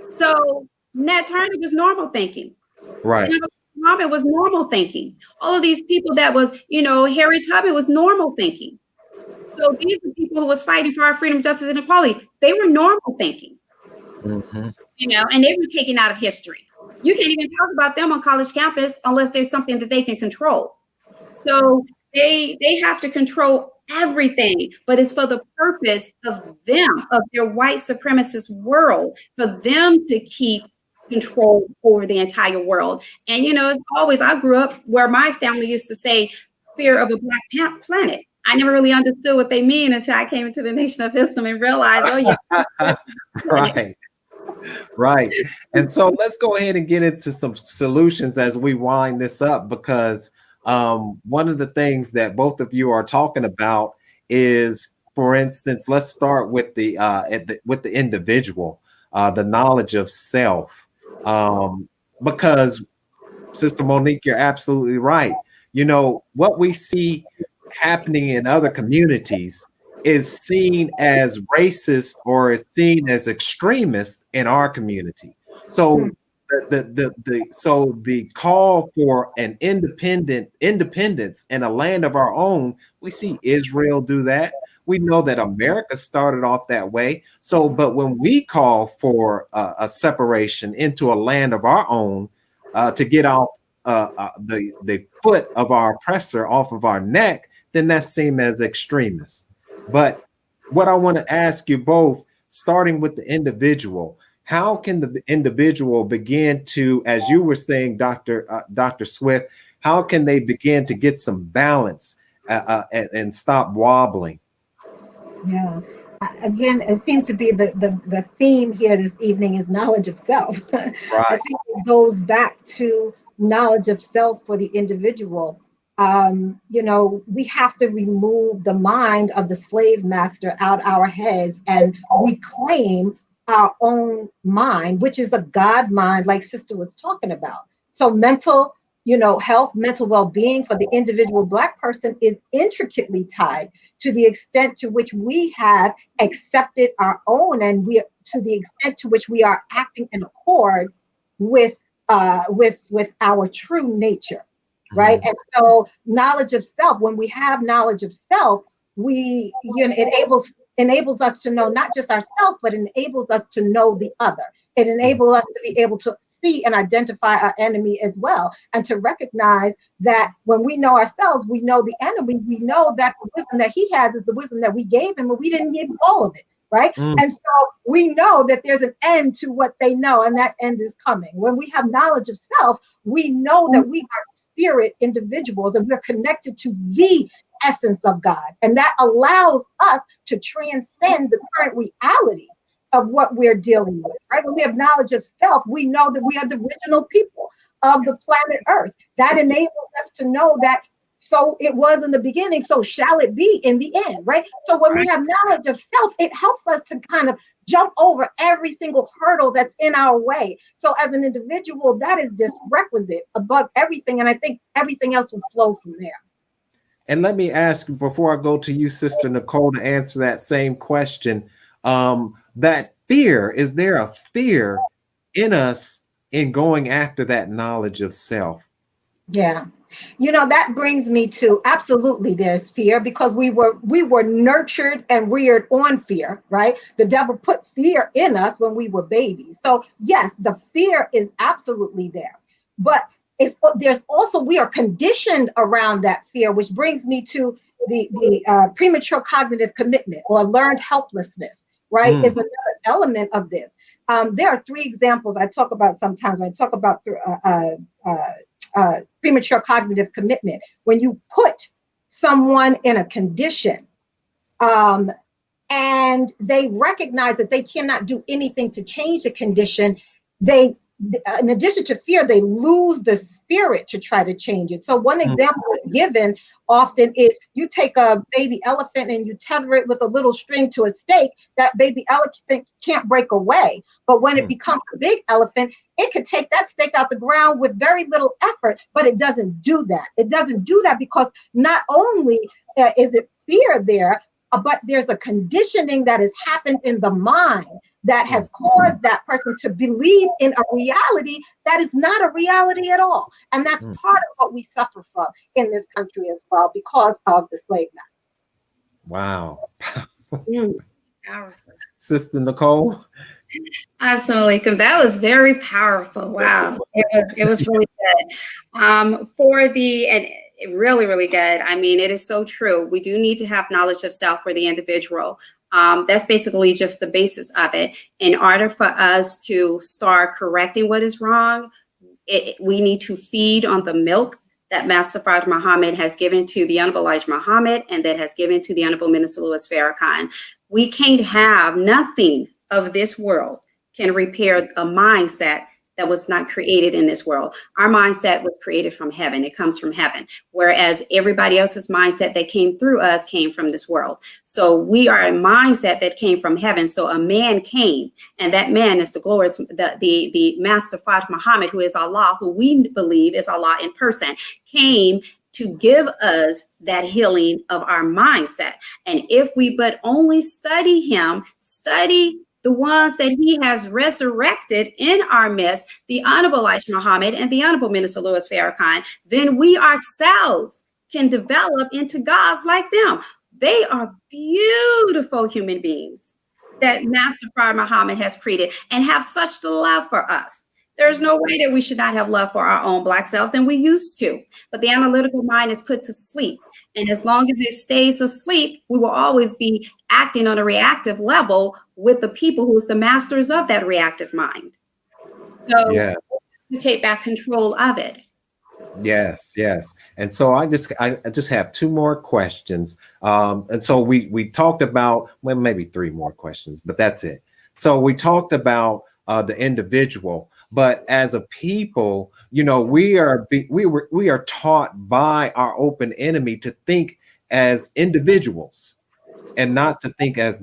So Nat Turner was normal thinking. right. Muhammad was normal thinking. All of these people that was, Harry Tubman was normal thinking. So these are people who was fighting for our freedom, justice, and equality. They were normal thinking, Mm-hmm. and they were taken out of history. You can't even talk about them on college campus unless there's something that they can control. So they have to control everything, but it's for the purpose of them, of their white supremacist world, for them to keep control over the entire world. And, as always, I grew up where my family used to say, fear of a black planet. I never really understood what they mean until I came into the Nation of Islam and realized, oh, yeah. Right. Right. And so let's go ahead and get into some solutions as we wind this up, because one of the things that both of you are talking about is, for instance, let's start with the individual, the knowledge of self, because Sister Monique, you're absolutely right. What we see happening in other communities is seen as racist or is seen as extremist in our community. So the call for an independence and a land of our own, we see Israel do that. We know that America started off that way. So, but when we call for a separation into a land of our own, to get off the foot of our oppressor off of our neck, then that's seen as extremist. But what I want to ask you both, starting with the individual, how can the individual begin to, as you were saying, Dr. Swift, how can they begin to get some balance and stop wobbling? Yeah. again, it seems to be the theme here this evening is knowledge of self. I Right. think it goes back to knowledge of self for the individual. We have to remove the mind of the slave master out our heads and reclaim our own mind, which is a God mind, like Sister was talking about. So mental, health, mental well-being for the individual Black person is intricately tied to the extent to which we have accepted our own, and to the extent to which we are acting in accord with our true nature, right? Mhm. And so knowledge of self, when we have knowledge of self, it enables us to know not just ourselves, but enables us to know the other. It enables us to be able to see and identify our enemy as well, and to recognize that when we know ourselves, we know the enemy. We know that the wisdom that he has is the wisdom that we gave him, and we didn't give all of it, right? Mm. And so we know that there's an end to what they know, and that end is coming. When we have knowledge of self, we know that we are spirit individuals, and we're connected to the essence of God. And that allows us to transcend the current reality of what we're dealing with, right? When we have knowledge of self, we know that we are the original people of the planet Earth. That enables us to know that so it was in the beginning, so shall it be in the end, right? So when we have knowledge of self, it helps us to kind of jump over every single hurdle that's in our way. So as an individual, that is just requisite above everything. And I think everything else will flow from there. And let me ask you, before I go to you, Sister Nicole, to answer that same question, that fear, is there a fear in us in going after that knowledge of self? Yeah. That brings me to absolutely there's fear, because we were nurtured and reared on fear, right? The devil put fear in us when we were babies. So yes, the fear is absolutely there. But there's also, we are conditioned around that fear, which brings me to the premature cognitive commitment or learned helplessness, right? Is another element of this. There are three examples I talk about sometimes when I talk about premature cognitive commitment. When you put someone in a condition and they recognize that they cannot do anything to change the condition, they, in addition to fear, they lose the spirit to try to change it. So one example is given often is you take a baby elephant and you tether it with a little string to a stake. That baby elephant can't break away. But when it becomes a big elephant, it could take that stake out the ground with very little effort, but it doesn't do that. It doesn't do that because not only is it fear there, but there's a conditioning that has happened in the mind that has caused that person to believe in a reality that is not a reality at all. And that's part of what we suffer from in this country as well because of the slave master. Wow. Powerful. Sister Nicole? Absolutely. That was very powerful. Wow. It was really good. And really, really good. I mean, it is so true. We do need to have knowledge of self for the individual. That's basically just the basis of it. In order for us to start correcting what is wrong, we need to feed on the milk that Master Fard Muhammad has given to the Honorable Elijah Muhammad and that has given to the Honorable Minister Louis Farrakhan. We can't have nothing of this world can repair a mindset that was not created in this world. Our mindset was created from heaven. It comes from heaven. Whereas everybody else's mindset that came through us came from this world. So we are a mindset that came from heaven. So a man came, and that man is the glorious, the Master Fard Muhammad, who is Allah, who we believe is Allah in person, came to give us that healing of our mindset. And if we but only study him, study the ones that he has resurrected in our midst, the Honorable Elijah Muhammad and the Honorable Minister Louis Farrakhan, then we ourselves can develop into gods like them. They are beautiful human beings that Master Fard Muhammad has created and have such the love for us. There's no way that we should not have love for our own Black selves, and we used to. But the analytical mind is put to sleep. And as long as it stays asleep, we will always be acting on a reactive level with the people who's the masters of that reactive mind. So we take back control of it. Yes, yes. And so I just have two more questions. And so we talked about, well, maybe three more questions, but that's it. So we talked about the individual, but as a people, you know, we are taught by our open enemy to think as individuals and not to think as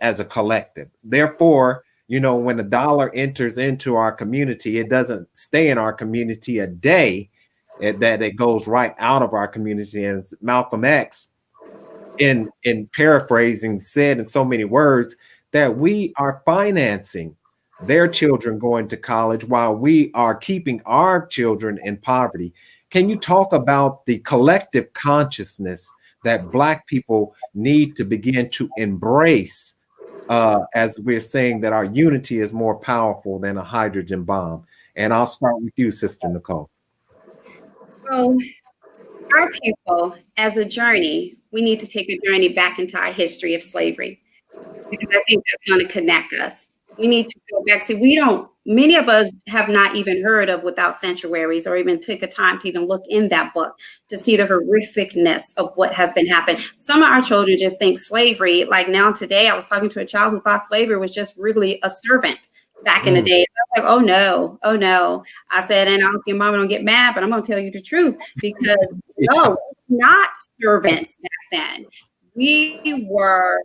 as a collective. Therefore, you know, when a dollar enters into our community, it doesn't stay in our community a day. That it goes right out of our community. And Malcolm X, in paraphrasing, said in so many words that we are financing their children going to college while we are keeping our children in poverty. Can you talk about the collective consciousness that Black people need to begin to embrace, as we're saying that our unity is more powerful than a hydrogen bomb? And I'll start with you, Sister Nicole. So our people, as a journey, we need to take a journey back into our history of slavery, because I think that's going to connect us. We need to go back. See, many of us have not even heard of Without Sanctuaries or even take the time to even look in that book to see the horrificness of what has been happening. Some of our children just think slavery, like now today, I was talking to a child who thought slavery was just really a servant back in the day. I was like, oh no, oh no. I said, and I hope your mama don't get mad, but I'm going to tell you the truth, because no, not servants back then. We were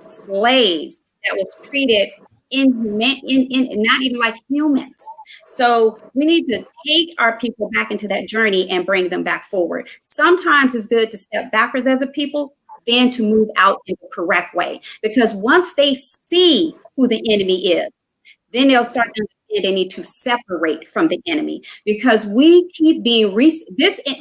slaves that was treated inhuman, not even like humans. So we need to take our people back into that journey and bring them back forward. Sometimes it's good to step backwards as a people, then to move out in the correct way. Because once they see who the enemy is, then they'll start to understand they need to separate from the enemy, because we keep being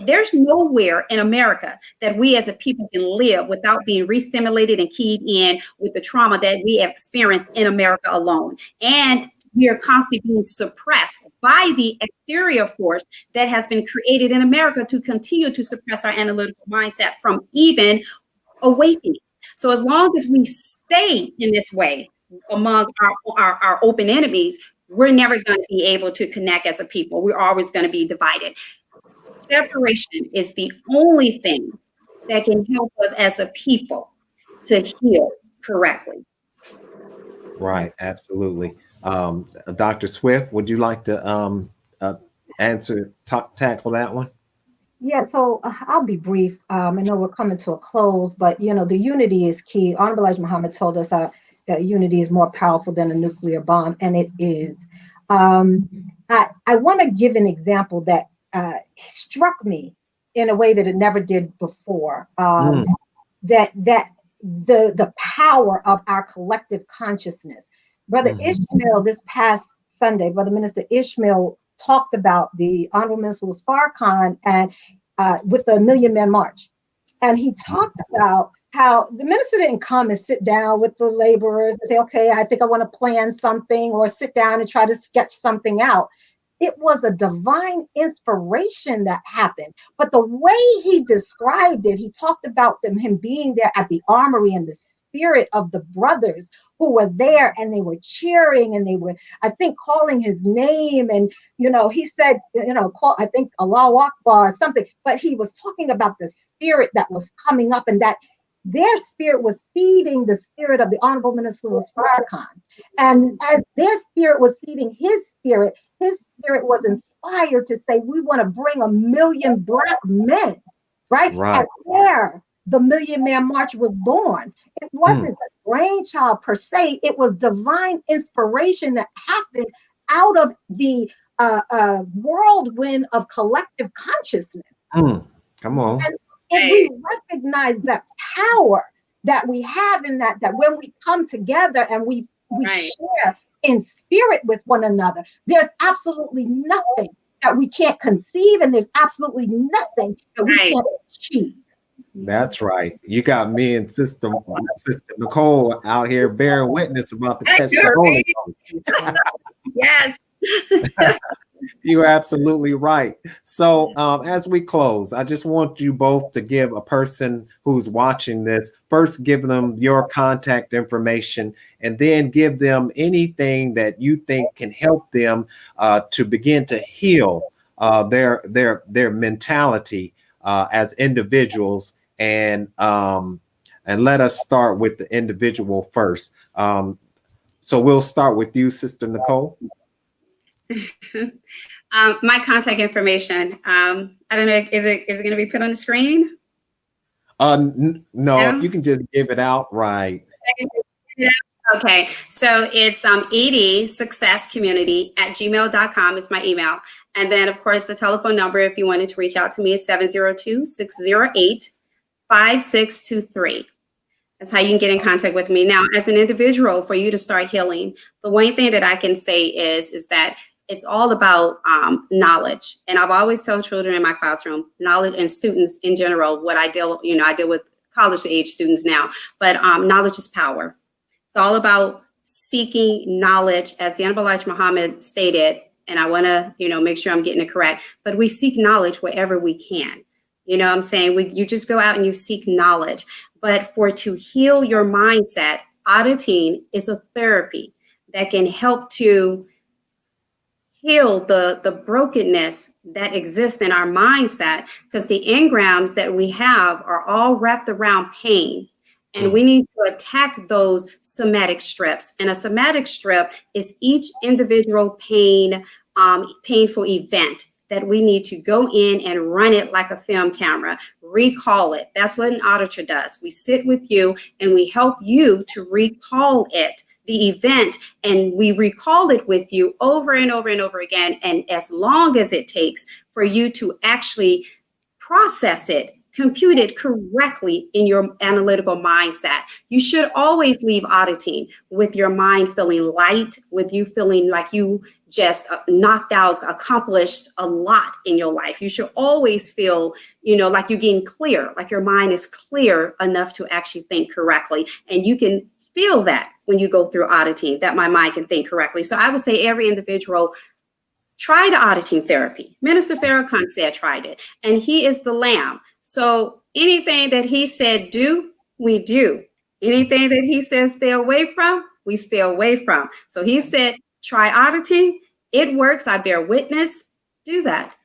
there's nowhere in America that we as a people can live without being re-stimulated and keyed in with the trauma that we have experienced in America alone. And we are constantly being suppressed by the exterior force that has been created in America to continue to suppress our analytical mindset from even awakening. So as long as we stay in this way among our open enemies, we're never going to be able to connect as a people. We're always going to be divided. Separation is the only thing that can help us as a people to heal correctly. Right, absolutely. Dr. Swift, would you like to tackle that one? Yeah, so I'll be brief. I know we're coming to a close, but you know, the unity is key. Honorable Elijah Muhammad told us that unity is more powerful than a nuclear bomb, and it is. I want to give an example that struck me in a way that it never did before. That the power of our collective consciousness. Brother Ishmael, this past Sunday, Brother Minister Ishmael talked about the Honorable Minister Farrakhan and with the Million Man March. And he talked about how the minister didn't come and sit down with the laborers and say, okay, I think I want to plan something, or sit down and try to sketch something out. It was a divine inspiration that happened. But the way he described it, he talked about him being there at the armory and the spirit of the brothers who were there, and they were cheering, and they were, I think, calling his name. And, you know, he said, I think Allahu Akbar or something, but he was talking about the spirit that was coming up, and that their spirit was feeding the spirit of the Honorable Minister Farrakhan. And as their spirit was feeding his spirit was inspired to say, we want to bring 1 million Black men, right? And there the Million Man March was born. It wasn't a brainchild per se. It was divine inspiration that happened out of the whirlwind of collective consciousness. Come on. And if we recognize that power that we have in that when we come together and we share in spirit with one another, there's absolutely nothing that we can't conceive, and there's absolutely nothing that we can't achieve. That's right. You got me and Sister Nicole out here bearing witness about the catch the Holy Ghost. Yes. You're absolutely right. So as we close, I just want you both to give a person who's watching this, first give them your contact information, and then give them anything that you think can help them to begin to heal their mentality as individuals, and let us start with the individual first. So we'll start with you, Sister Nicole. My contact information. I don't know. Is it going to be put on the screen? No, if you can just give it out right. Okay, so it's edsuccesscommunity@gmail.com is my email. And then, of course, the telephone number, if you wanted to reach out to me, is 702-608-5623. That's how you can get in contact with me. Now, as an individual, for you to start healing, the one thing that I can say is that it's all about knowledge. And I've always told children in my classroom, knowledge, and students in general, what I deal with college age students now, but knowledge is power. It's all about seeking knowledge, as the Honorable Elijah Muhammad stated, and I want to, make sure I'm getting it correct, but we seek knowledge wherever we can. You know what I'm saying? You just go out and you seek knowledge. But to heal your mindset, auditing is a therapy that can help to heal the brokenness that exists in our mindset, because the engrams that we have are all wrapped around pain. And we need to attack those somatic strips. And a somatic strip is each individual painful event that we need to go in and run it like a film camera, recall it. That's what an auditor does. We sit with you and we help you to recall it, the event, and we recall it with you over and over and over again. And as long as it takes for you to actually process it, compute it correctly in your analytical mindset. You should always leave auditing with your mind feeling light, with you feeling like you just knocked out, accomplished a lot in your life. You should always feel, like you're getting clear, like your mind is clear enough to actually think correctly. And you can feel that when you go through auditing, that my mind can think correctly. So I would say every individual try the auditing therapy. Minister Farrakhan said tried it, and he is the lamb. So anything that he said do, we do. Anything that he says stay away from, we stay away from. So he said, try auditing. It works. I bear witness. Do that.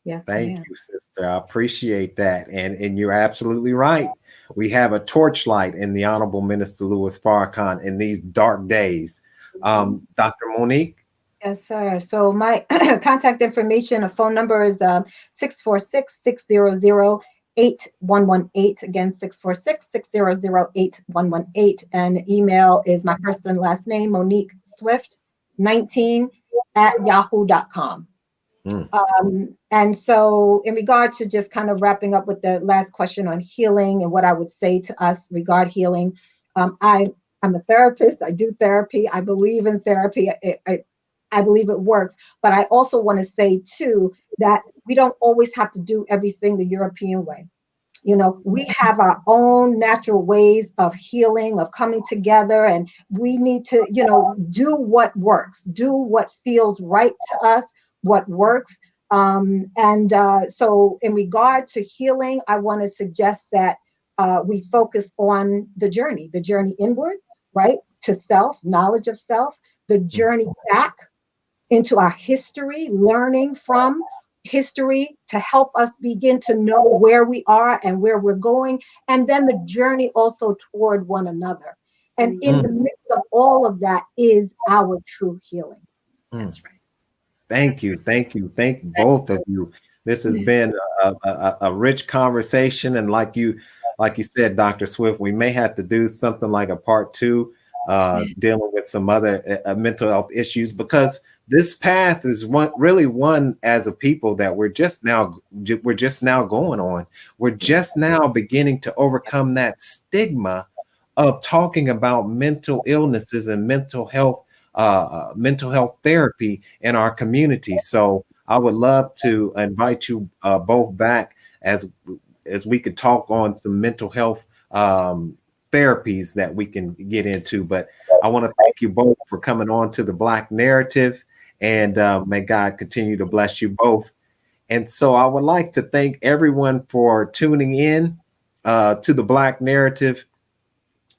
Yes. Thank you, sister. I appreciate that. And you're absolutely right. We have a torchlight in the Honorable Minister Louis Farrakhan in these dark days. Dr. Monique? Yes, sir. So my contact information, a phone number is 646-600-8118. Again, 646-600-8118. And email is my first and last name, Monique Swift, 19 @yahoo.com. And so in regard to just kind of wrapping up with the last question on healing and what I would say to us regard healing, I'm a therapist. I do therapy. I believe in therapy. I believe it works. But I also want to say, too, that we don't always have to do everything the European way. We have our own natural ways of healing, of coming together, and we need to, do what works, do what feels right to us, what works. So in regard to healing, I want to suggest that we focus on the journey inward, right, to self, knowledge of self, the journey back into our history, learning from history to help us begin to know where we are and where we're going, and then the journey also toward one another. And in the midst of all of that is our true healing. That's right. Thank you. Thank both of you. This has been a rich conversation. And like you said, Dr. Swift, we may have to do something like a part 2, dealing with some other mental health issues, because this path is one as a people that we're just now going on. We're just now beginning to overcome that stigma of talking about mental illnesses and mental health therapy in our community. So I would love to invite you both back as we could talk on some mental health therapies that we can get into. But I want to thank you both for coming on to the Black Narrative, and may God continue to bless you both. And so I would like to thank everyone for tuning in to the Black Narrative.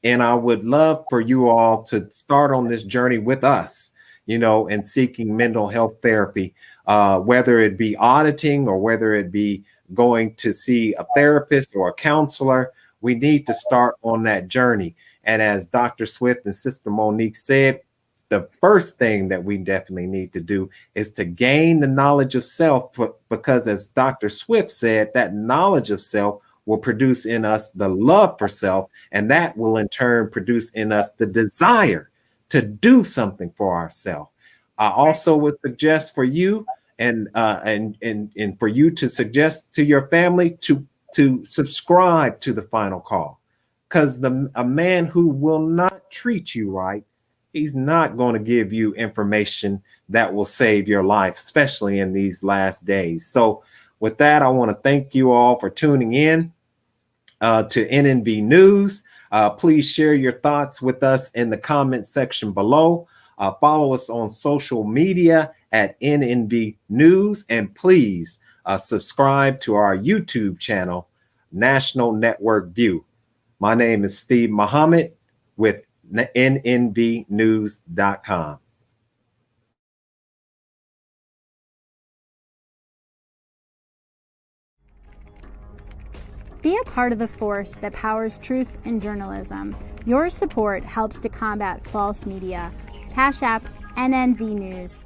And I would love for you all to start on this journey with us, and seeking mental health therapy. whether it be auditing or whether it be going to see a therapist or a counselor. We need to start on that journey. And as Dr. Swift and Sister Monique said, the first thing that we definitely need to do is to gain the knowledge of self, because as Dr. Swift said, that knowledge of self will produce in us the love for self, and that will in turn produce in us the desire to do something for ourselves. I also would suggest for you and for you to suggest to your family to subscribe to the Final Call, because a man who will not treat you right, he's not going to give you information that will save your life, especially in these last days. So with that, I want to thank you all for tuning in to NNV News. Please share your thoughts with us in the comment section below. Follow us on social media at NNV News, and please subscribe to our YouTube channel, National Network View. My name is Steve Muhammad with nnvnews.com. Be a part of the force that powers truth in journalism. Your support helps to combat false media. Cash App NNV News.